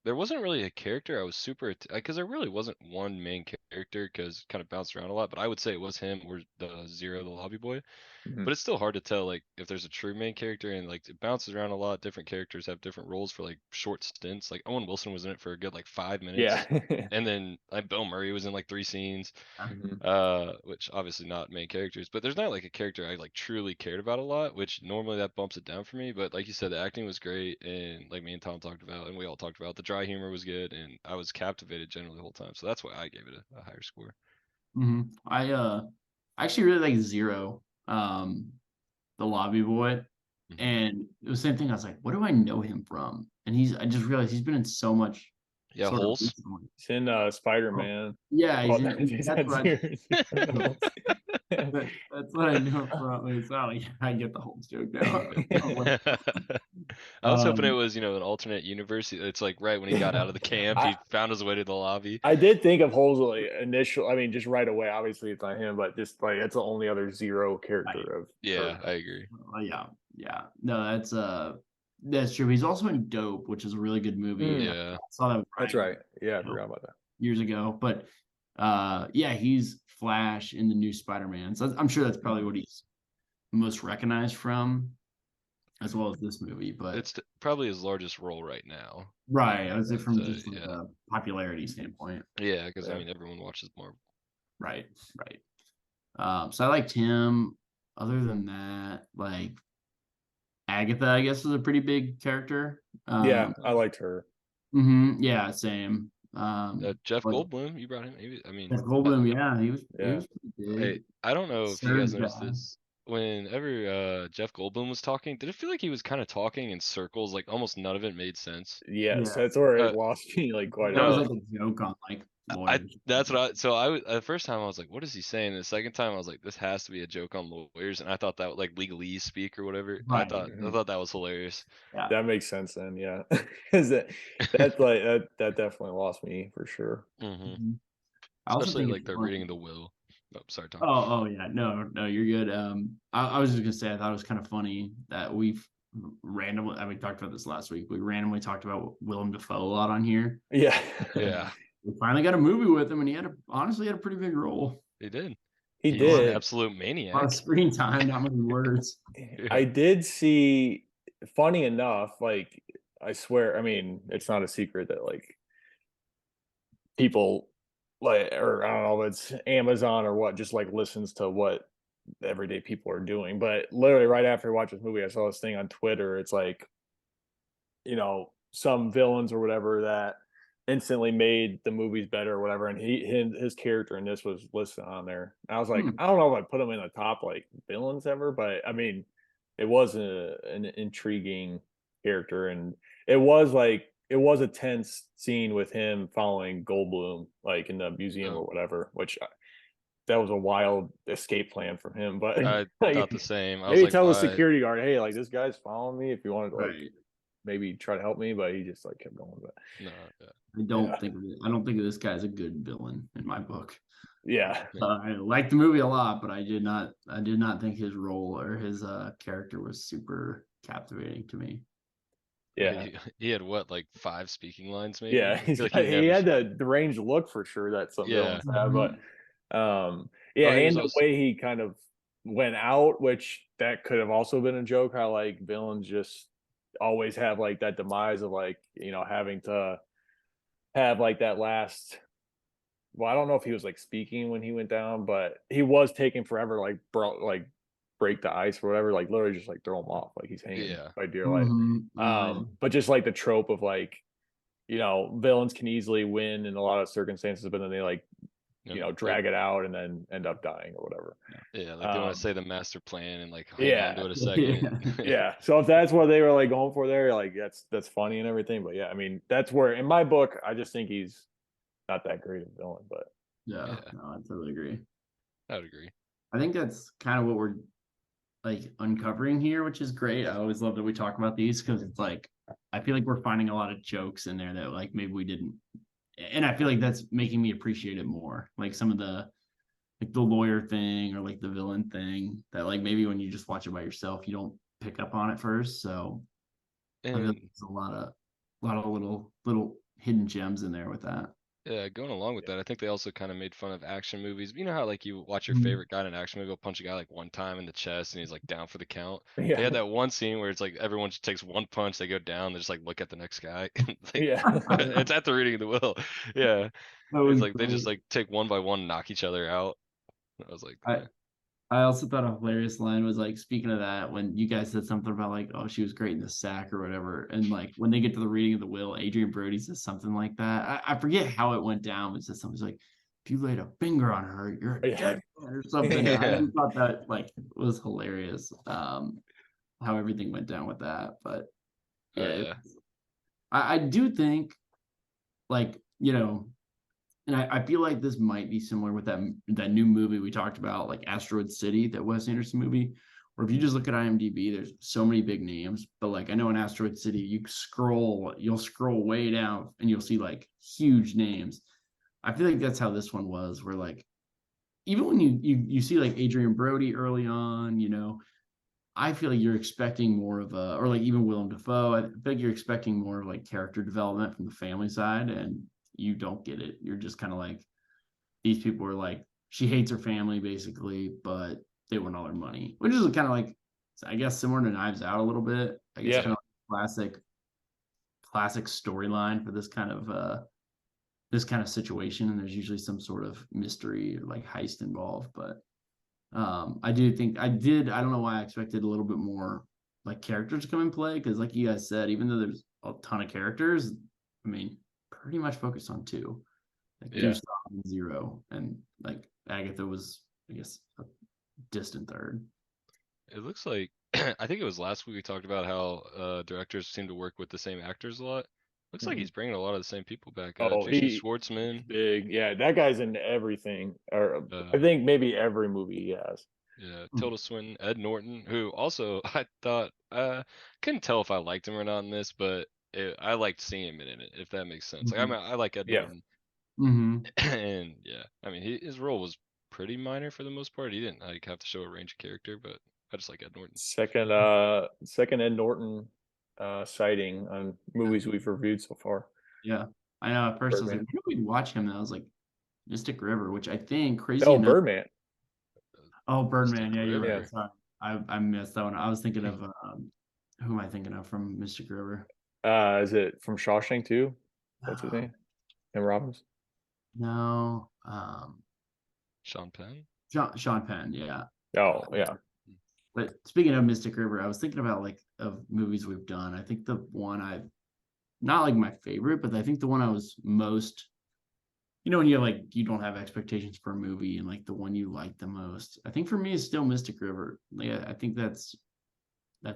There wasn't really a character I was super because there really wasn't one main character because kind of bounced around a lot. But I would say it was him or the Zero, the lobby boy. Mhm. But it's still hard to tell like if there's a true main character and like it bounces around a lot. Different characters have different roles for like short stints. Like Owen Wilson was in it for a good like 5 minutes, Yeah. and then like Bill Murray was in like 3 scenes. Mhm. Which obviously not main characters, but there's not like a character I like truly cared about a lot, which normally that bumps it down for me. But like you said, the acting was great, and like me and Tom talked about, and we all talked about, the dry humor was good, and I was captivated generally the whole time. So that's why I gave it a higher score. I actually really like Zero, the lobby boy, Hmm. and it was the same thing. I was like, what do I know him from? And I just realized he's been in so much Yeah, sort of holes. recently. He's in Oh, Spider-Man. yeah, Well, he's that's not what serious. that's what I know from. It's not like I get the whole joke now. I was hoping it Um, was, an alternate universe. It's like right when he got out of the camp, I he found his way to the lobby. I did think of Halsey initial. I mean, just right away. Obviously, it's not him, but just like it's the only other Zero right. character I've heard Yeah, of. I agree. Yeah, yeah. No, that's true. He's also in Dope, which is a really good movie. I Mm, Yeah. saw that with that's Ryan, right. Yeah, I you know, forgot about that. years ago. But yeah, he's Flash in the new Spider-Man. So I'm sure that's probably Mhm. what he's most recognized from, as well as this movie. But It's probably his largest role right now. right, I would say I'd from say, just like yeah. a popularity standpoint. Yeah, because I Yeah. mean everyone watches Marvel. Right, right. So I liked him. Other than that, like Agatha, I guess, was a pretty big character. Yeah, I liked her. Yeah, same. Jeff But Goldblum, you brought him. I mean, Jeff Goldblum, yeah, he Yeah. was pretty big. I don't know if you guys Third noticed guy. this. Whenever Jeff Goldblum was talking, did it feel like he was kind of talking in circles? Like almost none of it made sense. Yes, Yeah, that's where it Uh, lost me like quite a that was no, bit. like a joke on like I lawyers. that's what I so I was the first time I was like, what is he saying? The second time I was like, this has to be a joke on lawyers, and I thought that like legalese speak or whatever. I Right. thought I Mhm. thought that was hilarious. Yeah. That makes sense then. Yeah, because that's like that definitely lost me for sure. Hmm. Mhm. I also Especially think it's like they're reading funny. the will. Oh, sorry, Tom. Oh yeah, no, you're good. I was just gonna say I thought it was kind of funny that we've randomly. I mean, we talked about this last week. We randomly talked about Willem Dafoe a lot on here. Yeah. Yeah, We finally got a movie with him, and he honestly had a pretty big role. he did. He A He's lot, an did. absolute a lot of maniac. screen time, not many words. Yeah. I did see, funny enough, like I swear, I mean, it's not a secret that like people like, or I don't know if it's Amazon or what, just like listens to what everyday people are doing. But literally right after I watched this movie, I saw this thing on Twitter. It's like, some villains or whatever that instantly made the movies better or whatever. And his character in this was listed on there. I was like, Hmm. I don't know if I put him in the top like villains ever, but I mean, it was an intriguing character, and it was a tense scene with him following Goldblum like in the museum or Oh, whatever, which that was a wild escape plan from him. But I thought the like, same. I was maybe like, tell the why? security guard, hey, like this guy's following me. If you wanted to like Right. maybe try to help me, but he just like kept going. But No, yeah. yeah, I don't think of this guy as a good villain in my book. yeah, I liked the movie a lot, but I did not think his role or his character was super captivating to me. yeah. He had what, like 5 speaking lines, Yeah, maybe? I feel like he he never. had the range look for sure that some Yeah. villains have, but yeah, Oh, he was and the also. way he kind of went out, which that could have also been a joke, how like villains just always have like that demise of like, having to have like that last. Well, I don't know if he was like speaking when he went down, but he was taking forever, like break the ice or whatever, like literally just like throw him off, like he's hanging Yeah. by dear life. Mhm. Yeah. But just like the trope of like, villains can easily win in a lot of circumstances, but then they like, Yep. drag it out and then end up dying or whatever. Yeah, like they want to say the master plan and like hang on Yeah, to it a second. yeah. So if that's what they were like going for there, like that's funny and everything. But yeah, I mean, that's where in my book, I just think he's not that great of a villain. But Yeah. Yeah. No, I totally agree. I would agree. I think that's kind of what we're like uncovering here, which is great. I always love that we talk about these because it's like I feel like we're finding a lot of jokes in there that like maybe we didn't, and I feel like that's making me appreciate it more. Like some of the like the lawyer thing or like the villain thing that like maybe when you just watch it by yourself you don't pick up on it first. So I feel like And there's a lot of little hidden gems in there with that. yeah, going along with that, I think they also kind of made fun of action movies. You know how like you watch your Mhm. favorite guy in an action movie go punch a guy like one time in the chest and he's like down for the count. They yeah, had that one scene where it's like everyone just takes one punch, they go down, they just like look at the next guy. Like yeah, it's at the reading of the will. Yeah. That It's was like they just great. like take one by one, knock each other out. I was like, I I also thought a hilarious line was like speaking of that when you guys said something about like oh she was great in the sack or whatever and like when they get to the reading of the will Adrian Brody says something like that. I forget how it went down but it says something like if you laid a finger on her you're a yeah, dead man or something. I yeah. just thought that like was hilarious how everything went down with that but Oh yeah yeah. I do think like and I feel like this might be similar with that new movie we talked about, like Asteroid City, that Wes Anderson movie. Or if you just look at IMDb, there's so many big names. But like I know in Asteroid City, you'll scroll way down and you'll see like huge names. I feel like that's how this one was, where like even when you see like Adrian Brody early on, I feel like you're expecting more of a, or like even Willem Dafoe, I feel like you're expecting more of like character development from the family side, and you don't get it. You're just kind of like, these people are like, she hates her family basically, but they want all their money, which is kind of like, I guess, similar to Knives Out a little bit. I guess yeah. kind of classic storyline for this kind of situation, and there's usually some sort of mystery or like heist involved, but I do think I don't know why I expected a little bit more like characters to come in play because like you guys said, even though there's a ton of characters, I mean, pretty much focused on two, like Yeah. Gustav and Zero, and like Agatha was, I guess, a distant third. It looks like I think it was last week we talked about how directors seem to work with the same actors a lot. Looks like Mhm. he's bringing a lot of the same people back. Oh, Jason he's Schwartzman. big. Yeah, that guy's in everything. Or I Uh, think maybe every movie he has. yeah, Hmm. Tilda Swinton, Ed Norton, who also I thought couldn't tell if I liked him or not in this, but I liked seeing him in it, if that makes sense. Like Mhm. I like Ed Yeah. Norton, Mhm. and yeah, I mean his role was pretty minor for the most part. He didn't like have to show a range of character, but I just like Ed Norton. Second Ed Norton sighting on movies we've reviewed so far. Yeah, I know. At first, I was like, Birdman. when did we watch him? And I was like, Mystic River, which I think, crazy No, enough. Birdman. Oh, Birdman. Mystic Yeah, you're Yeah. right. River. Sorry, I missed that one. I was thinking of who am I thinking of from Mystic River? Is it from Shawshank too? What's his Uh, name? Tim Robbins. no, Sean Penn. Sean Penn. Yeah. Oh, yeah. But speaking of Mystic River, I was thinking about like of movies we've done. I think the one I not like my favorite, but I think the one I was most, when you have like you don't have expectations for a movie and like the one you like the most, I think for me is still Mystic River. Like I think that's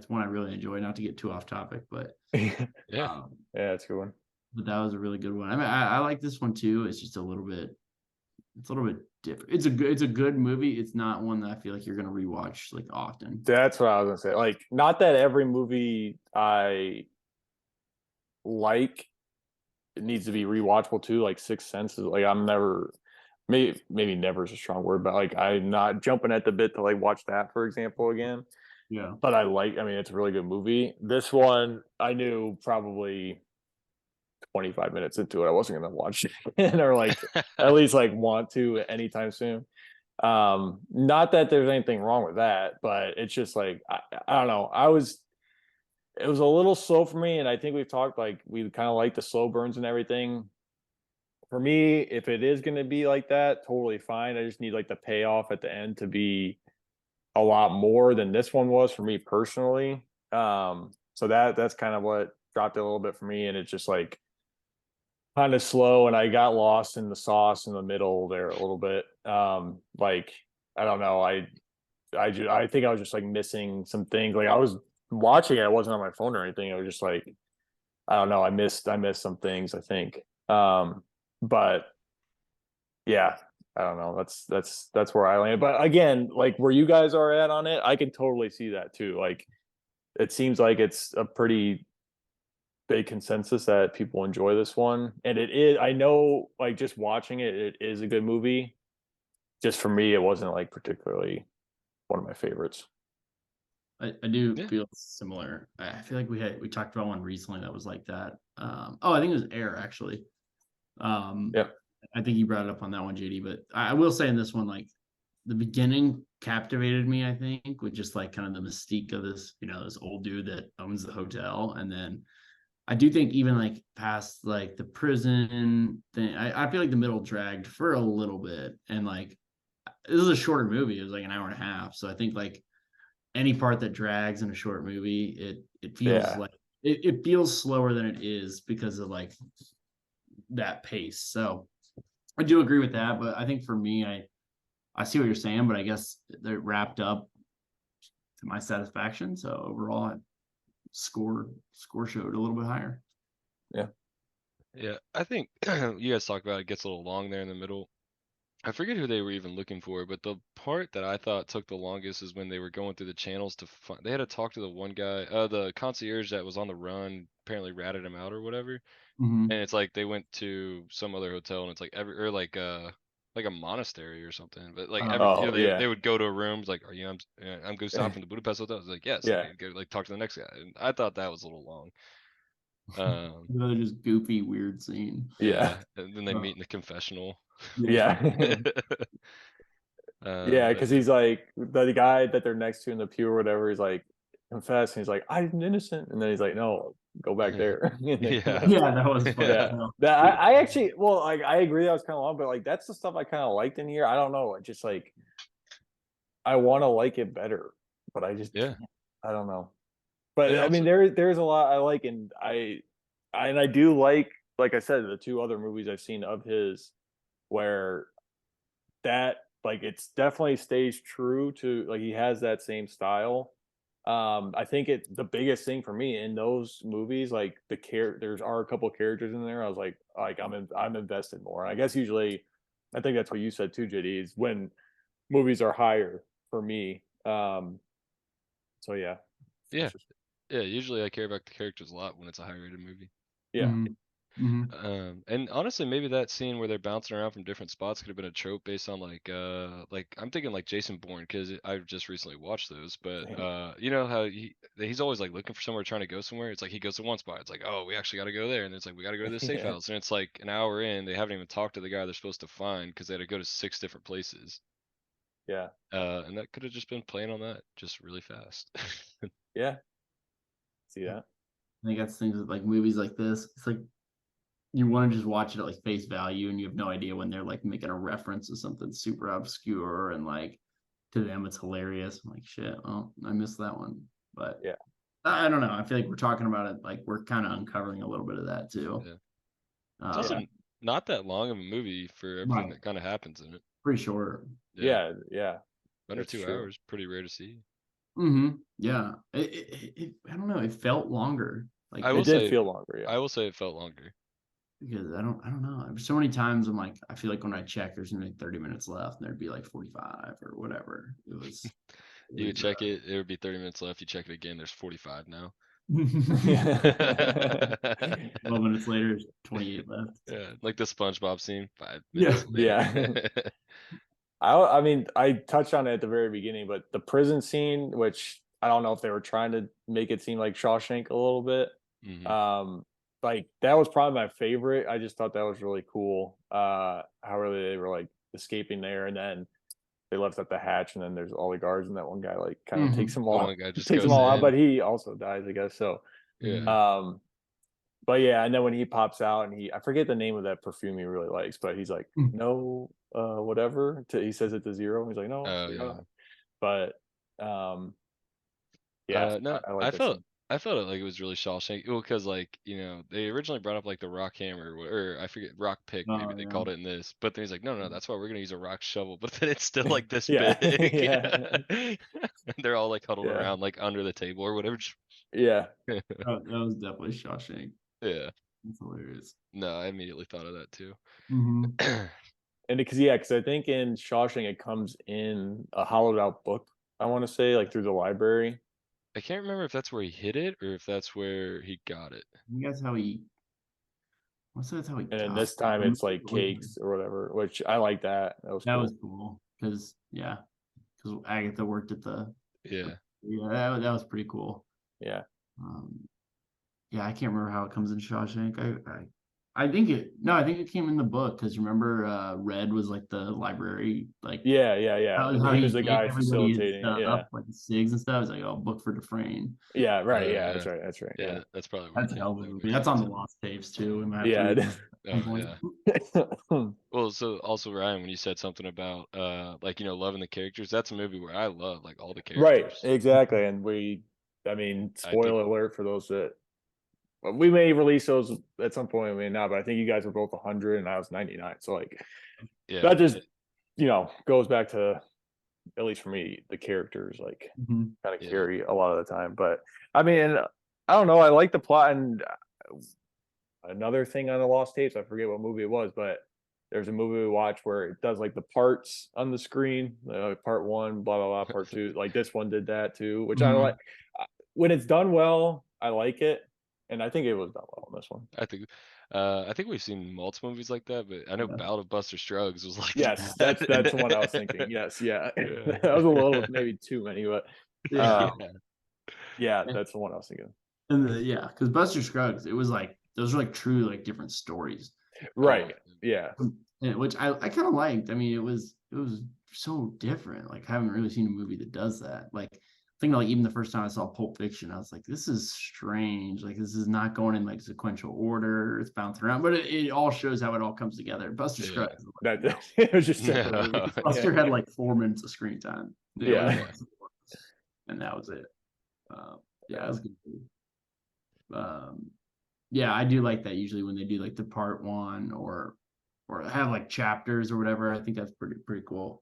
one I really enjoy. Not to get too off topic, but Yeah. Yeah, that's a good one. but that was a really good one. I mean, I like this one too. It's just a little bit different. It's a good movie. It's not one that I feel like you're gonna rewatch like often. That's what I was gonna say. Like, not that every movie I like it needs to be rewatchable too. Like Sixth Sense is like I'm never, maybe never is a strong word, but like I'm not jumping at the bit to like watch that, for example, again. Yeah. But I mean, it's a really good movie. This one I knew probably 25 minutes into it I wasn't gonna watch it or like at least like want to anytime soon. Not that there's anything wrong with that, but it's just like I don't know. It was a little slow for me, and I think we've talked like we kind of like the slow burns and everything. For me, if it is going to be like that, totally fine. I just need like the payoff at the end to be a lot more than this one was for me personally. So that's kind of what dropped it a little bit for me, and it's just like kind of slow, and I got lost in the sauce in the middle there a little bit. Like I don't know, I think I was just like missing some things. Like I was watching it, I wasn't on my phone or anything. I was just like, I don't know, I missed some things, I think. But yeah, I don't know. That's where I landed. But again, like where you guys are at on it, I can totally see that too. Like it seems like it's a pretty big consensus that people enjoy this one. And it is, I know, like just watching it, it is a good movie. Just for me, it wasn't like particularly one of my favorites. I do Yeah. feel similar. I feel like we talked about one recently that was like that. I think it was Air actually. Yeah. I think you brought it up on that one, JD. But I will say in this one, like the beginning captivated me. I think with just like kind of the mystique of this, this old dude that owns the hotel, and then I do think even like past like the prison thing, I feel like the middle dragged for a little bit, and like this is a shorter movie. It was like an hour and a half, so I think like any part that drags in a short movie, it feels Yeah. like it feels slower than it is because of like that pace. So I do agree with that, but I think for me, I see what you're saying, but I guess they're wrapped up to my satisfaction. So overall, score showed a little bit higher. Yeah, I think you guys talk about it gets a little long there in the middle. I forget who they were even looking for, but the part that I thought took the longest is when they were going through the channels to find. They had to talk to the one guy, the concierge that was on the run, apparently ratted him out or whatever. Mm-hmm. And it's like they went to some other hotel, and it's like or like a monastery or something. But like Oh, yeah. they would go to a room, it's like, are you I'm Gustav from the Budapest hotel. It's like, yes, Yeah. and go like talk to the next guy. And I thought that was a little long. Another just goofy, weird scene. Yeah. And then they meet in the confessional. Yeah. Yeah, But because he's like the guy that they're next to in the pew or whatever. He's like, confess, and he's like, I'm innocent, and then he's like, no, go back there. And they come Yeah. back. Yeah, that was fun. Yeah, No. that I actually, well, like I agree that was kind of long, but like that's the stuff I kind of liked in here. I don't know, just like I want to like it better, but I just Yeah. I don't know. But And I mean, also, there's a lot I like, and I do like I said, the two other movies I've seen of his where that like it's definitely stays true to like he has that same style. I think the biggest thing for me in those movies, like there's are a couple characters in there. I was like I'm invested more. And I guess usually, I think that's what you said too, JD, is when movies are higher for me. So yeah, yeah, yeah. Usually I care about the characters a lot when it's a high rated movie. yeah, And honestly, maybe that scene where they're bouncing around from different spots could have been a trope based on like I'm thinking like Jason Bourne because I've just recently watched those. But you know how he's always like looking for somewhere, trying to go somewhere. It's like he goes to one spot. It's like, oh, we actually got to go there, and it's like we got to go to the safe yeah, house, and it's like an hour in, they haven't even talked to the guy they're supposed to find because they had to go to 6 different places. yeah, And that could have just been playing on that just really fast. yeah. See that? I think that's things with like movies like this. It's like you want to just watch it at like face value, and you have no idea when they're like making a reference to something super obscure, and like to them it's hilarious. I'm like, shit, well, I missed that one. But Yeah. I don't know. I feel like we're talking about it like we're kind of uncovering a little bit of that too. Yeah. It's also not that long of a movie for everything that kind of happens in it. Pretty short. Yeah. Under That's 2 true. hours, pretty rare to see. Yeah. I don't know. It felt longer. Like I will It did say, feel longer. Yeah. I will say it felt longer. because I don't know. So many times I'm like, I feel like when I check, there's only like 30 minutes left, and there'd be like 45 or whatever. It was. You would check it, it would be 30 minutes left. You check it again, there's 45 now. 12 minutes later, there's 28 left. Yeah, like the SpongeBob scene, 5 Yeah. minutes later. Yeah. I mean, I touched on it at the very beginning, but the prison scene, which I don't know if they were trying to make it seem like Shawshank a little bit. Mhm. Like that was probably my favorite. I just thought that was really cool. How really they were like escaping there, and then they left at the hatch, and then there's all the guards, and that one guy like kind of takes them The all, one guy just takes them goes all out, in. but he also dies, I guess. So, Yeah. but yeah, and then when he pops out, and I forget the name of that perfume he really likes, but he's like, no, whatever. He says it to Zero. He's like, no, Oh yeah. but yeah, No, I like that scene. I felt it like it was really Shawshank. Well, because like they originally brought up like the rock hammer or I forget rock pick maybe they called it in this, but then he's like, no, that's why we're gonna use a rock shovel. But then it's still like this Yeah, big. yeah, They're all like huddled yeah, around like under the table or whatever. That was definitely Shawshank. Yeah. That's hilarious. No, I immediately thought of that too. and because I think in Shawshank it comes in a hollowed out book. I want to say like through the library. I can't remember if that's where he hid it or if that's where he got it. I think that's how he. That's how he. And then got this it. time it's like cakes or whatever, which I like that. That was cool because Agatha worked at the. Yeah. Yeah, that was pretty cool. Yeah. I can't remember how it comes in Shawshank. I think it came in the book because remember Red was like the library like yeah. He was the guy facilitating. Yeah, like the SIGs and stuff. It's like Book for Dufresne. Yeah, right. Yeah. That's right. Yeah, that's probably that's a hell of a movie. That's on the lost tapes too. Yeah. Well, so also Ryan, when you said something about like loving the characters, that's a movie where I love like all the characters. Right, exactly. And spoiler alert for those that we may release those at some point, we may not, but I think you guys were both 100 and I was 99. So like that just goes back to, at least for me, the characters like kind of carry a lot of the time. But I mean, I don't know, I like the plot. And another thing on the lost tapes, I forget what movie it was, but there's a movie we watch where it does like the parts on the screen, part 1, blah blah blah, part 2. Like this one did that too, which I like. When it's done well, I like it, and I think it was done well in this one. I think we've seen multiple movies like that, but I know Ballad of Buster Scruggs was like yes, that's the one I was thinking. Yes, yeah. That was a little maybe too many, but that's the one I was thinking. And because Buster Scruggs, it was like those are like true like different stories, right? Yeah, which I kind of liked. I mean, it was so different. Like I haven't really seen a movie that does that. Like I think like even the first time I saw Pulp Fiction, I was like, this is strange. Like this is not going in like sequential order. It's bouncing around, but it all shows how it all comes together. Buster Scruggs, it was just Buster had like 4 minutes of screen time. And that was it. That was good. I do like that usually when they do like the part 1 or have like chapters or whatever. I think that's pretty cool.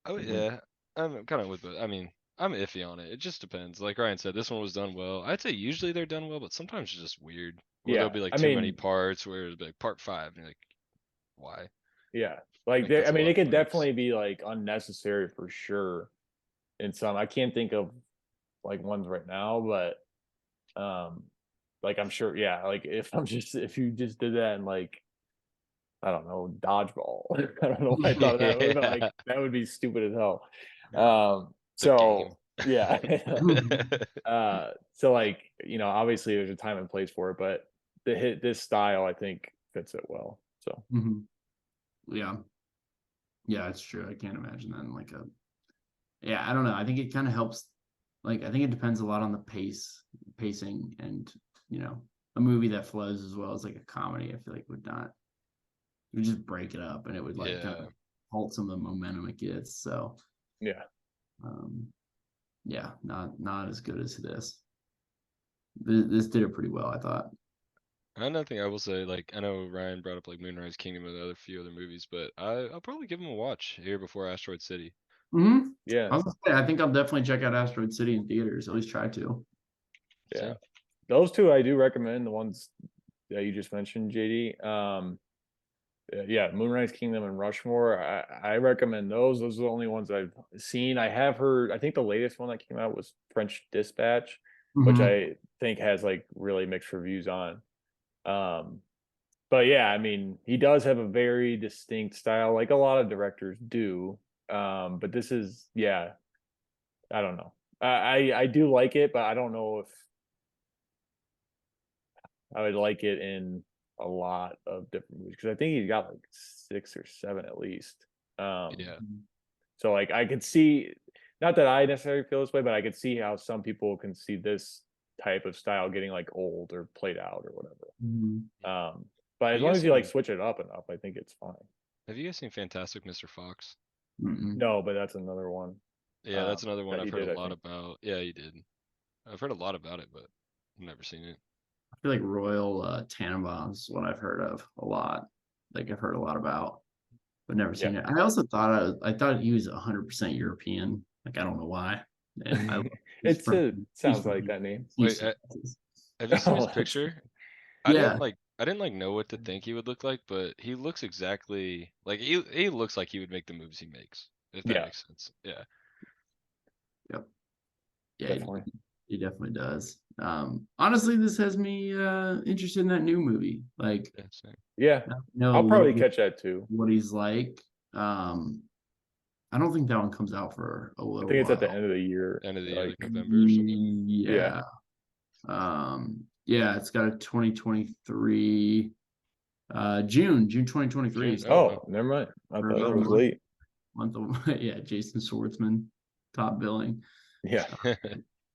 Oh yeah, I'm kind of with it. I mean, I'm iffy on it. It just depends. Like Ryan said, this one was done well. I'd say usually they're done well, but sometimes it's just weird. Or there'll be like too many parts where it'll be like part 5, and you're like, why? Yeah, like it could definitely be like unnecessary for sure. In some, I can't think of like ones right now, but like I'm sure, like if you just did that and like I don't know, dodgeball. I don't know why I thought of that. Like that would be stupid as hell. So so like obviously there's a time and place for it, but this style I think fits it well. So it's true. I can't imagine that in like I don't know. I think it kind of helps. Like I think it depends a lot on the pacing, and a movie that flows as well as like a comedy. I feel like would just break it up, and it would like kind of halt some of the momentum it gets. So not as good as this. This did it pretty well, I thought. Another thing I will say, like I know Ryan brought up like Moonrise Kingdom and the other few other movies, but I'll probably give them a watch here before Asteroid City. Mm-hmm. Yeah. I was gonna say, I think I'll definitely check out Asteroid City in theaters. At least try to. Yeah. Same. Those two I do recommend, the ones that you just mentioned, JD. Yeah, Moonrise Kingdom and Rushmore. I recommend those. Those are the only ones I've seen. I have heard, I think the latest one that came out was French Dispatch, which Mhm. I think has like really mixed reviews on. But yeah, I mean, he does have a very distinct style, like a lot of directors do. But this is, yeah, I don't know. I do like it, but I don't know if I would like it in a lot of different movies, because I think he's got like 6 or 7 at least. Yeah. So like I could see, not that I necessarily feel this way, but I could see how some people can see this type of style getting like old or played out or whatever. Mhm. But Have as you long guys as you like seen- switch it up enough, I think it's fine. Have you guys seen Fantastic Mr. Fox? Mm-mm. No, but that's another one. Yeah, that's another one that I've he heard did, a I lot think. about. Yeah, he did. I've heard a lot about it, but I've never seen it. I feel like Royal Tannenbaums is what I've heard of a lot. Like I've heard a lot about, but never seen it. I also thought I thought he was 100% European. Like I don't know why. And I he's It's a he's sounds like from that name. Wait, Houston, Texas. have you seen his Oh, that's- picture? Yeah. I didn't like know what to think he would look like, but he looks exactly like he looks like he would make the movies he makes, if that Yeah, makes sense. Yeah. Yep. Yeah, definitely. he definitely does. Honestly, this has me interested in that new movie. Like, Yeah, same. Yeah, I know a I'll little probably bit catch that too. what he's like. I don't think that one comes out for a I little think it's at the while. end of the year. End of the year, Like, like November or something. Yeah. Yeah, it's got a 2023 June 2023. June. So Oh wow. oh, never mind. I for thought about it a was late. month of yeah, Jason Schwartzman, top billing. Yeah,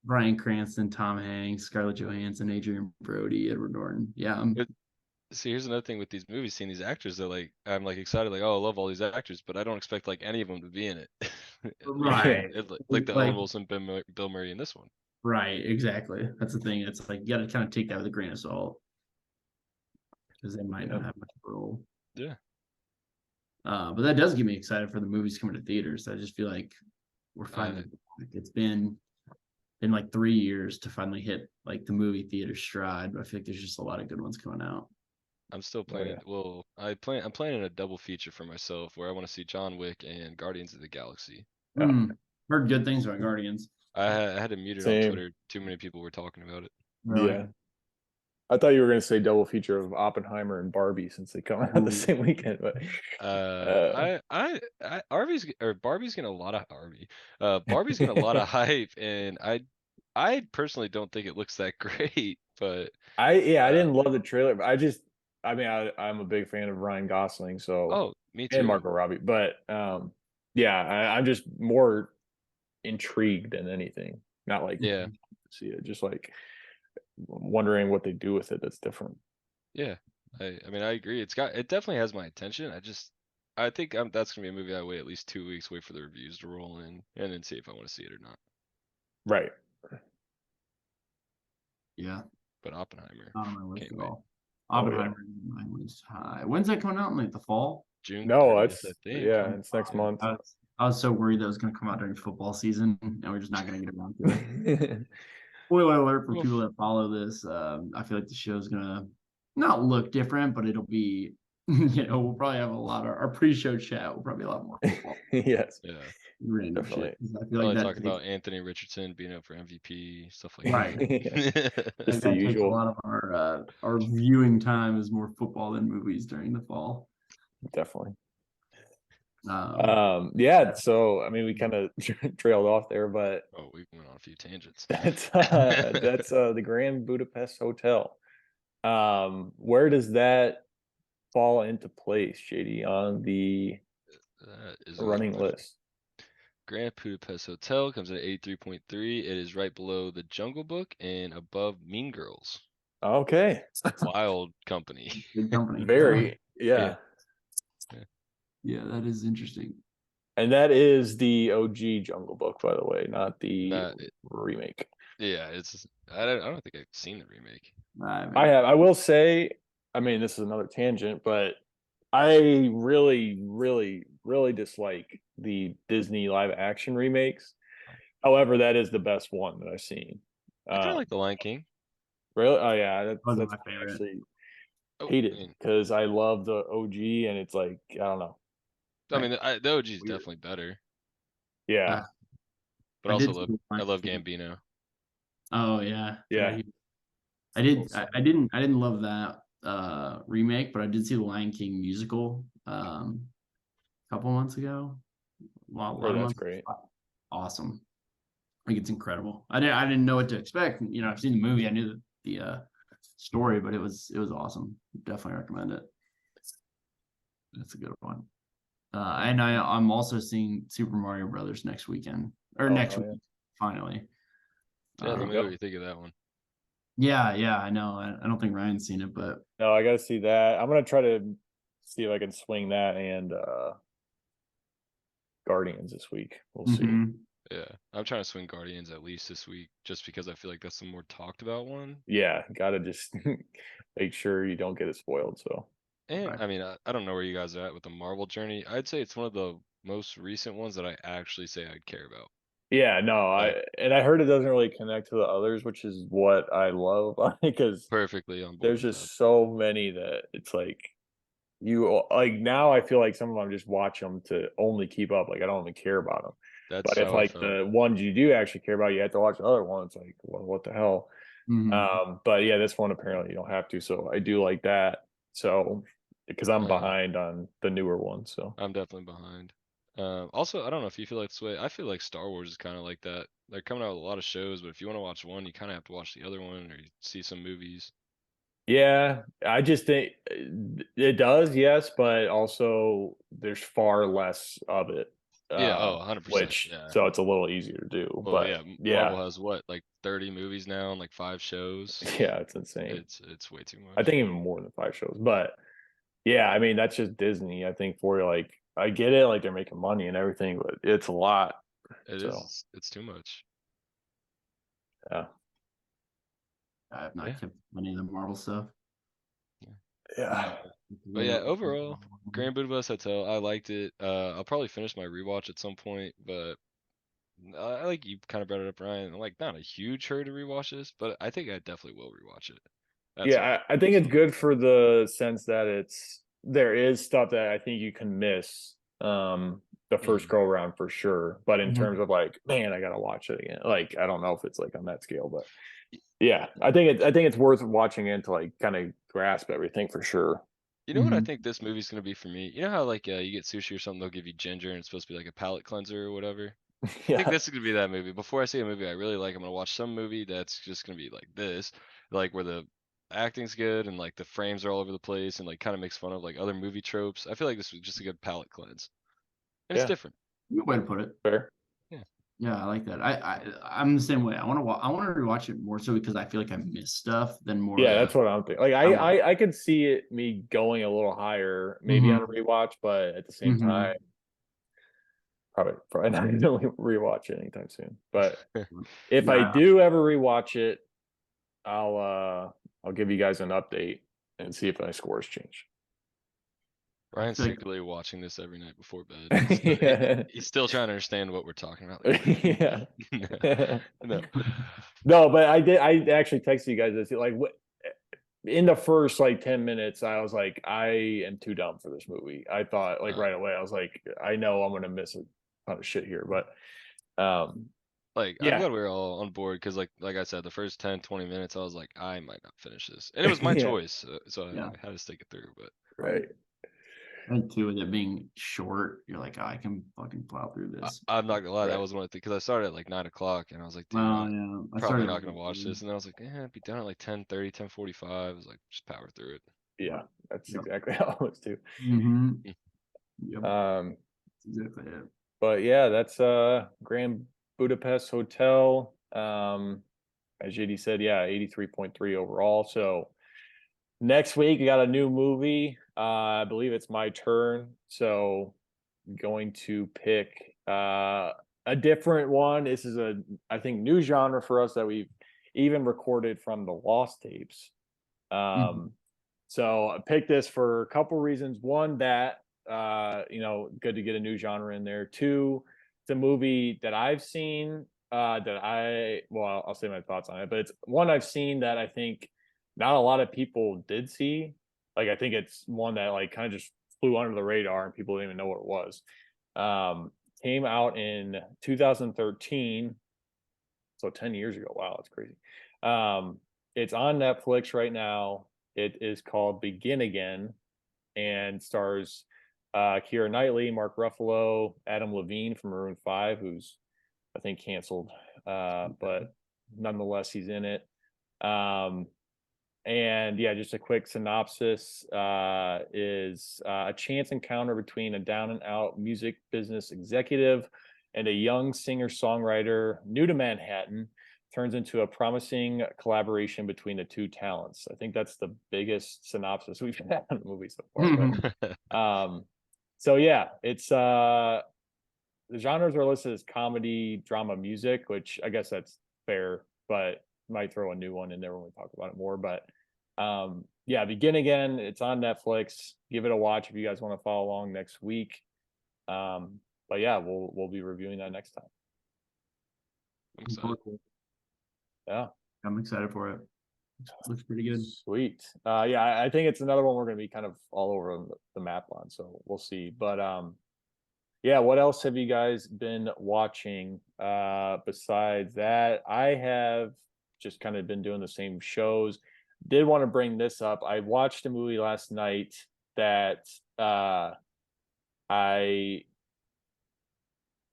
Bryan Cranston, Tom Hanks, Scarlett Johansson, Adrian Brody, Edward Norton. Yeah, But see, here's another thing with these movies, seeing these actors, they're like, I'm like excited, like, oh, I love all these actors, but I don't expect like any of them to be in it. yeah, right. Like the Like Owen Wilson, Bill Murray in this one. right, exactly. That's the thing. It's like you got to kind of take that with a grain of salt because they might not Yeah. have much of a role. Yeah. But that does get me excited for the movies coming to theaters. I just feel like we're finally like it's been like 3 years to finally hit like the movie theater stride. But I feel like there's just a lot of good ones coming out. I'm still Oh, yeah. planning. Well, I'm planning a double feature for myself where I want to see John Wick and Guardians of the Galaxy. Yeah. Heard good things about Guardians. I had to mute it on Same. Twitter. Too many people were talking about it. Really? Yeah. I thought you were going to say double feature of Oppenheimer and Barbie since they come out the same weekend, but Barbie's getting a lot of Barbie's getting a lot of hype, and I personally don't think it looks that great, but I uh, didn't love the trailer, but I mean I'm a big fan of Ryan Gosling, so oh, me and too. Margot Robbie, but yeah, I'm just more intrigued than anything. Not like Yeah, see it, just like wondering what they do with it that's different. yeah. I mean, I agree. It definitely has my attention. I think that's gonna be a movie I wait at least 2 weeks, wait for the reviews to roll in, and then see if I want to see it or not. Right. Yeah. But Oppenheimer, Not on my list can't at wait. all. Oh, yeah. Oppenheimer is on my list high. When's that coming out? In like the fall? June No, 30th, it's I think. yeah, it's next month. I was so worried that it was going to come out during football season, and we're just not going to get around to it. Spoiler alert for Oof. people that follow this. I feel like the show's going to not look different, but it'll be, we'll probably have a lot of our pre-show chat will probably be a lot more football. Yes, Yeah. Random definitely. shit. 'Cause I feel Probably like that talk takes, about Anthony Richardson being up for MVP, stuff like right. that. Like Just the that takes a usual. lot of our viewing time is more football than movies during the fall. Definitely. Um, Yeah, so I mean we kind of trailed off there, but Oh, we went on a few tangents. that's the Grand Budapest Hotel. Where does that fall into place, JD, on the That is running my list? Grand Budapest Hotel comes at 83.3. It is right below The Jungle Book and above Mean Girls. Okay. Wild company. big company. Very, yeah. Yeah, that is interesting. And that is the OG Jungle Book, by the way, not the Not remake. Yeah, I don't think I've seen the remake. I have. I will say, I mean, this is another tangent, but I really, really, really dislike the Disney live action remakes. However, that is the best one that I've seen. I kind of Uh, like The Lion King. really? Oh yeah, One of that's my one I favorite. actually Oh, hated because I love the OG, and it's like I don't know. I mean, the OG is Weird. definitely better, Yeah, Uh, but I also did see the I Lion love King. Gambino. Oh yeah, yeah. yeah. I Little did. sad. I didn't love that remake, but I did see the Lion King musical a couple months ago. Well, a Or lot of that's months. great. Awesome. I think it's incredible. I didn't know what to expect. You know, I've seen the movie. I knew the story, but it was awesome. Definitely recommend it. That's a good one. And I'm also seeing Super Mario Brothers next weekend or Oh next hell yeah. week finally. Yeah, There let you me know go. what you think of that one. Yeah, I know. I don't think Ryan's seen it, but No, I gotta see that. I'm gonna try to see if I can swing that and Guardians this week. We'll see. mhm. Yeah, I'm trying to swing Guardians at least this week, just because I feel like that's the more talked about one. Yeah, gotta just make sure you don't get it spoiled. So And Right. I mean, I don't know where you guys are at with the Marvel journey. I'd say it's one of the most recent ones that I actually say I'd care about. yeah, no, Like I heard it doesn't really connect to the others, which is what I love because perfectly on board there's with that. just so many that it's like you like now I feel like some of them just watch them to only keep up. Like I don't even care about them. That's But if how I like felt. the ones you do actually care about, you have to watch the other ones. Like, well, what the hell? Mhm. But yeah, this one apparently you don't have to. So I do like that. So because I'm Uh, behind on the newer ones. So I'm definitely behind. Also, I don't know if you feel like this way. I feel like Star Wars is kind of like that. They're coming out with a lot of shows, but if you want to watch one, you kind of have to watch the other one or you see some movies. yeah, I just think it does, yes, but also there's far less of it. Yeah, oh, 100%. Which Yeah. so it's a little easier to do. Well, But yeah, yeah, Marvel has what, like 30 movies now and like 5 shows. yeah, it's insane. It's way too I much. think even more than 5 shows. But yeah, I mean that's just Disney. I think for like I get it, like they're making money and everything, but it's a lot. It is. So It's too much. yeah. I have not Yeah. kept any of the Marvel stuff. Yeah. But yeah, overall, Grand Budapest Hotel, I liked it. I'll probably finish my rewatch at some point, but I like you kind of brought it up, Ryan. I'm like not a huge hurry to rewatch this, but I think I definitely will rewatch it at some Yeah, point. I think it's So good for the sense that there is stuff that I think you can miss the first mhm. go around for sure. But in Mhm. terms of like, man, I gotta watch it again. Like, I don't know if it's like on that scale, but Y- yeah, I think it's worth watching it to like kind of grasp everything for sure. You know what I Mhm. think this movie's gonna be for me? You know how like you get sushi or something, they'll give you ginger and it's supposed to be like a palate cleanser or whatever. I think Yeah. this is gonna be that movie. Before I see a movie I really like, I'm gonna watch some movie that's just gonna be like this, like where the acting's good and like the frames are all over the place and like kind of makes fun of like other movie tropes. I feel like this was just a good palate cleanse, and it's Yeah, different. Good way to put it. fair. Yeah, Yeah, I like that. I'm the same way. I want to rewatch it more so because I feel like I miss stuff than more. Yeah, yeah. that's what I'm thinking. Like I want. I could see it me going a little higher, maybe on a Mhm. rewatch, but at the same time, Mhm. probably not gonna rewatch it anytime soon. But if I Yeah. do ever rewatch it, I'll give you guys an update and see if my scores change. I Ryan's feel like secretly watching this every night before bed. He's still trying to understand what we're talking about. Like, what do Yeah. you mean? No, No, but I actually texted you guys this like what in the first like 10 minutes, I was like, I am too dumb for this movie. I thought like uh, right away, I was like, I know I'm gonna miss a ton of shit here, but um like I'm yeah. glad we are all on board because like I said, the first 10, 20 minutes, I was like, I might not finish this, and it was my Yeah, choice, so yeah. I had to stick it through. But right. And two, with it being short, you're like, oh, I can fucking plow through this. I'm not gonna lie, that Right. was one of the because I started at like 9 o'clock, and I was like, dude, Well, I'm yeah. I probably started. not gonna watch this, and then I was like, I'd be done at like 10:30, 10:45. I was like, just power through it. Yeah, that's Yep. exactly how it was too. Mm-hmm. Mm. Yep. Um That's exactly it. but yeah, that's Grand Budapest Hotel. As JD said, yeah, 83.3 overall. So next week we got a new movie. I believe it's my turn. So I'm going to pick a different one. This is I think, new genre for us that we've even recorded from the Lost tapes. Mhm. So I picked this for a couple reasons. One, that good to get a new genre in there. Two, it's a movie that I've seen I'll say my thoughts on it, but it's one I've seen that I think not a lot of people did see. Like, I think it's one that like kind of just flew under the radar and people didn't even know what it was. Um, Came out in 2013, so 10 years ago. Wow, that's crazy. Um, it's on Netflix right now. It is called Begin Again and stars Keira Knightley, Mark Ruffalo, Adam Levine from Maroon 5, who's I think canceled, but nonetheless he's in it. Um, and yeah, just a quick synopsis is a chance encounter between a down and out music business executive and a young singer songwriter new to Manhattan turns into a promising collaboration between the two talents. I think that's the biggest synopsis we've had in the movie so far. But so yeah, it's the genres are listed as comedy, drama, music, which I guess that's fair, but might throw a new one in there when we talk about it more. But yeah, Begin Again. It's on Netflix. Give it a watch if you guys want to follow along next week. But yeah, we'll be reviewing that next time. I'm excited. Yeah, I'm excited for it. Looks pretty good. Sweet. Yeah, I think it's another one we're going to be kind of all over the map on, so we'll see. But yeah, what else have you guys been watching besides that? I have just kind of been doing the same shows. Did want to bring this up. I watched a movie last night that I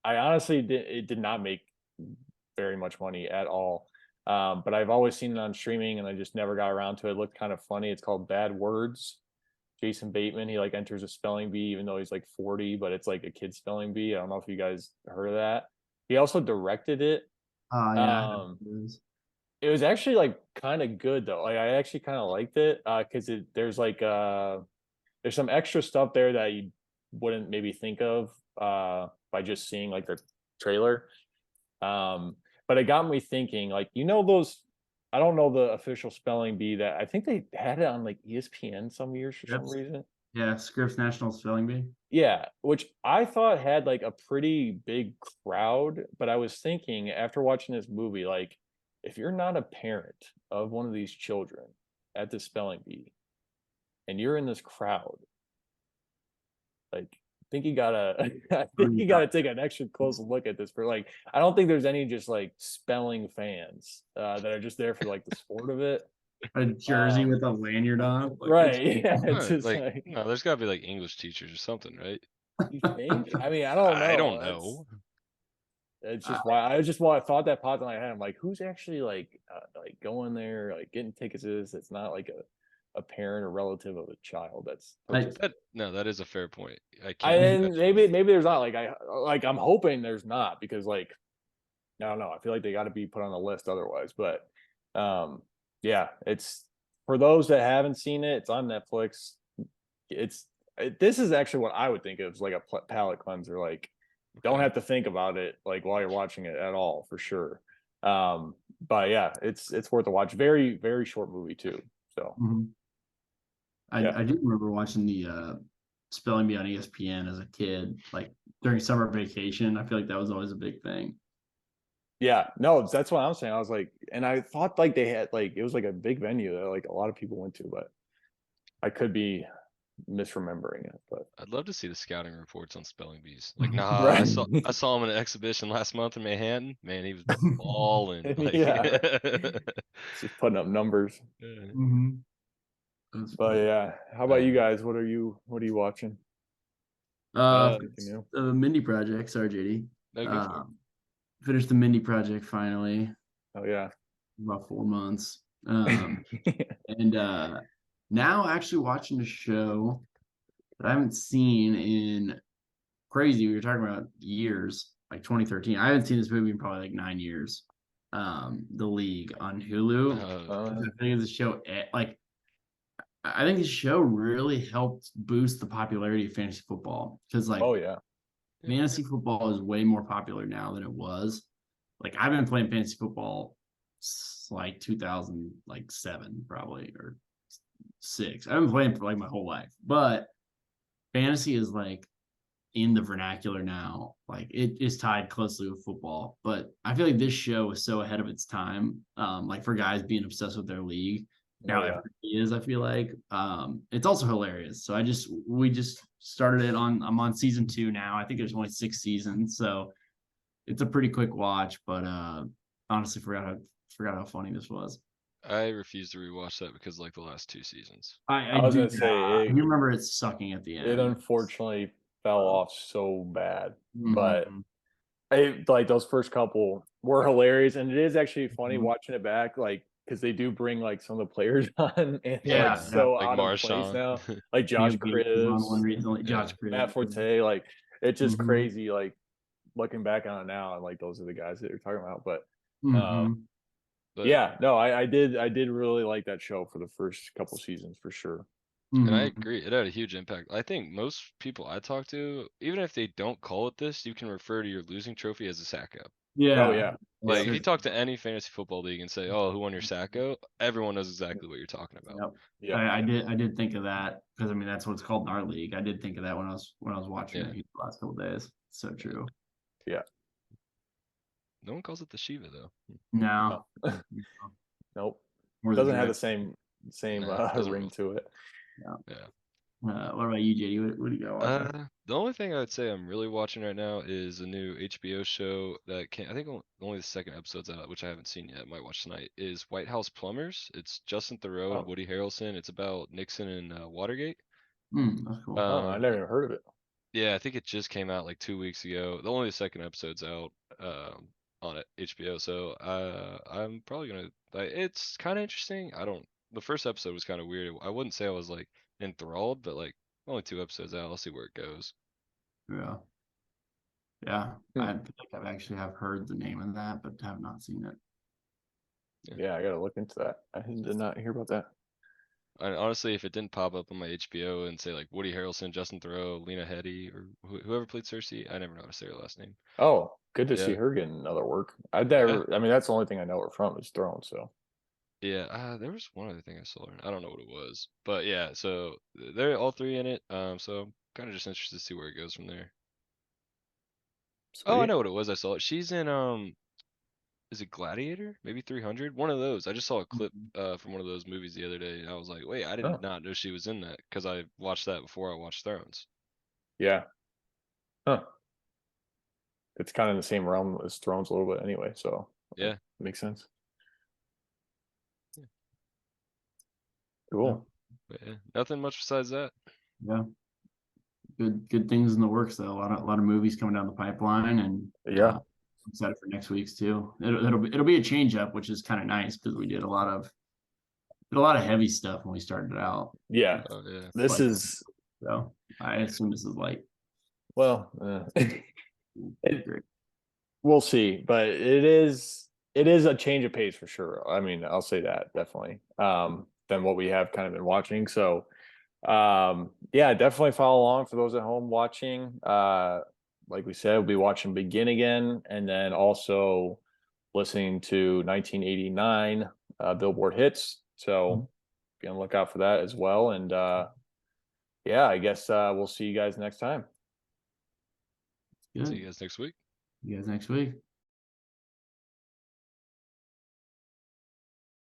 honestly did not make very much money at all. But I've always seen it on streaming and I just never got around to it. It looked kind of funny. It's called Bad Words. Jason Bateman, he like enters a spelling bee even though he's like 40, but it's like a kid spelling bee. I don't know if you guys heard of that. He also directed it. Oh yeah. It was actually like kind of good though. Like, I actually kind of liked it because there's like there's some extra stuff there that you wouldn't maybe think of by just seeing like the trailer. But it got me thinking, like, those, I don't know the official spelling bee that I think they had it on like ESPN some years for some reason. Yeah, Scripps National Spelling Bee. Yeah, which I thought had like a pretty big crowd, but I was thinking after watching this movie, like, if you're not a parent of one of these children at the spelling bee and you're in this crowd, like, I think you gotta I think you gotta take an extra close look at this. For like, I don't think there's any just like spelling fans that are just there for like the sport of it. A jersey with a lanyard on. Right. Yeah. It's Right, just like, like, no, there's gotta be like English teachers or something, right? you think? I mean, I don't know. I don't know. It's just why I thought that popped in my head. I'm like, who's actually like going there, like getting tickets to this? It's not like a parent or relative of a child that's That is a fair point. I I can't and imagine. maybe there's not, I'm hoping there's not, because like, I don't know, I feel like they got to be put on the list otherwise. But yeah, it's for those that haven't seen it, it's on Netflix. This is actually what I would think of as like a palate cleanser. Like, don't Okay. have to think about it like while you're watching it at all, for sure. But yeah, it's worth a watch. Very, very short movie too. So yeah. I do remember watching the spelling bee on ESPN as a kid, like during summer vacation. I feel like that was always a big thing. Yeah, no, that's what I'm saying. I was like, and I thought like they had like, it was like a big venue that like a lot of people went to, but I could be misremembering it. But I'd love to see the scouting reports on spelling bees. Like, nah, right. I saw him in an exhibition last month in Manhattan. Man, he was balling. Like, Yeah, just putting up numbers. But yeah, how about you guys? What are you watching? Anything new? The Mindy Project, sorry, JD. No, go for it. Finished the Mindy Project finally. Oh yeah. About 4 months. And now actually watching a show that I haven't seen in crazy. We were talking about years, like 2013. I haven't seen this movie in probably like 9 years. The League on Hulu. I think it's a show like, I think this show really helped boost the popularity of fantasy football because, like, oh yeah, fantasy football is way more popular now than it was. Like I've been playing fantasy football like 2007 probably or 6. I've been playing for like my whole life, but fantasy is like in the vernacular now. Like it is tied closely with football, but I feel like this show is so ahead of its time. Like for guys being obsessed with their league. Now yeah. everybody is, I feel like. It's also hilarious. So we just started it I'm on season 2 now. I think there's only 6 seasons, so it's a pretty quick watch, but honestly forgot how funny this was. I refuse to rewatch that because like the last 2 seasons. I was do gonna say, not. You remember it sucking at the end. It unfortunately fell off so bad, but Mhm. like those first couple were hilarious, and it is actually funny Mhm. watching it back, like because they do bring like some of the players on, and Yeah, like so Like out of place Marshawn. now, like Neil Josh Gates was on one Chris, recently. Josh Yeah. Chris. Matt Forte, like it's just Mhm. crazy, like looking back on it now, and like those are the guys that you're talking about. But Mhm. But yeah, no, I did really like that show for the first couple seasons for sure. and I Mhm. agree, it had a huge impact. I think most people I talk to, even if they don't call it this, you can refer to your losing trophy as a Sacco. Oh Yeah. yeah, Like yeah, if you talk to any fantasy football league and say, "Oh, who won your Sacco?" Everyone knows exactly what you're talking about. Yep. yeah. I did think of that because I mean that's what it's called in our league. I did think of that when I was watching Yeah. it the last couple days. So true. No one calls it the Shiva though. No. Nope. Or the Doesn't have Drake. the same Nah, doesn't ring roll. to it. Yeah. What about you, JD? What do you got watching? The only thing I would say I'm really watching right now is a new HBO show that I think only the second episode's out, which I haven't seen yet. Might watch tonight. Is White House Plumbers. It's Justin Theroux and Oh, Woody Harrelson. It's about Nixon and Watergate. That's cool. oh, I never even heard of it. Yeah, I think it just came out like 2 weeks ago. The second episode's out on it, HBO. So I'm probably gonna. It's kind of interesting. I don't. The first episode was kind of weird. I wouldn't say I was like enthralled, but like only 2 episodes out. I'll see where it goes. Yeah. Yeah. Hmm. I think I've actually have heard the name of that, but have not seen it. Yeah, I gotta look into that. I did not hear about that. Honestly, if it didn't pop up on my HBO and say like Woody Harrelson, Justin Theroux, Lena Headey, or whoever played Cersei, I never know how to say her last name. Oh, good to see Yeah. her getting other work. I Yeah. mean, that's the only thing I know her from is Thrones. So Yeah, there was one other thing I saw her in. I don't know what it was, but yeah. So they're all 3 in it. So I'm kind of just interested to see where it goes from there. Oh, I sweet. know what it was. I saw it. She's in is it Gladiator? Maybe 300? One of those. I just saw a clip from one of those movies the other day, and I was like, wait, I did Oh, not know she was in that because I watched that before I watched Thrones. yeah. Huh. It's kind of in the same realm as Thrones a little bit anyway. So Yeah. makes sense. Yeah. Cool. But yeah, nothing much besides that. Yeah. Good things in the works though. A lot of movies coming down the pipeline, and Yeah. I'm excited for next week's too. It'll be a change up, which is kind of nice because we did a lot of heavy stuff when we started out. Yeah. Oh yeah. This Like, is so I assume this is light. well. Great. We'll see, but it is a change of pace for sure. I mean, I'll say that definitely. Than what we have kind of been watching. So yeah, definitely follow along for those at home watching. Like we said, we'll be watching Begin again, and then also listening to 1989 Billboard hits. So be on the lookout for that as well. And yeah, I guess we'll see you guys next time. Good. See you guys next week. You guys next week.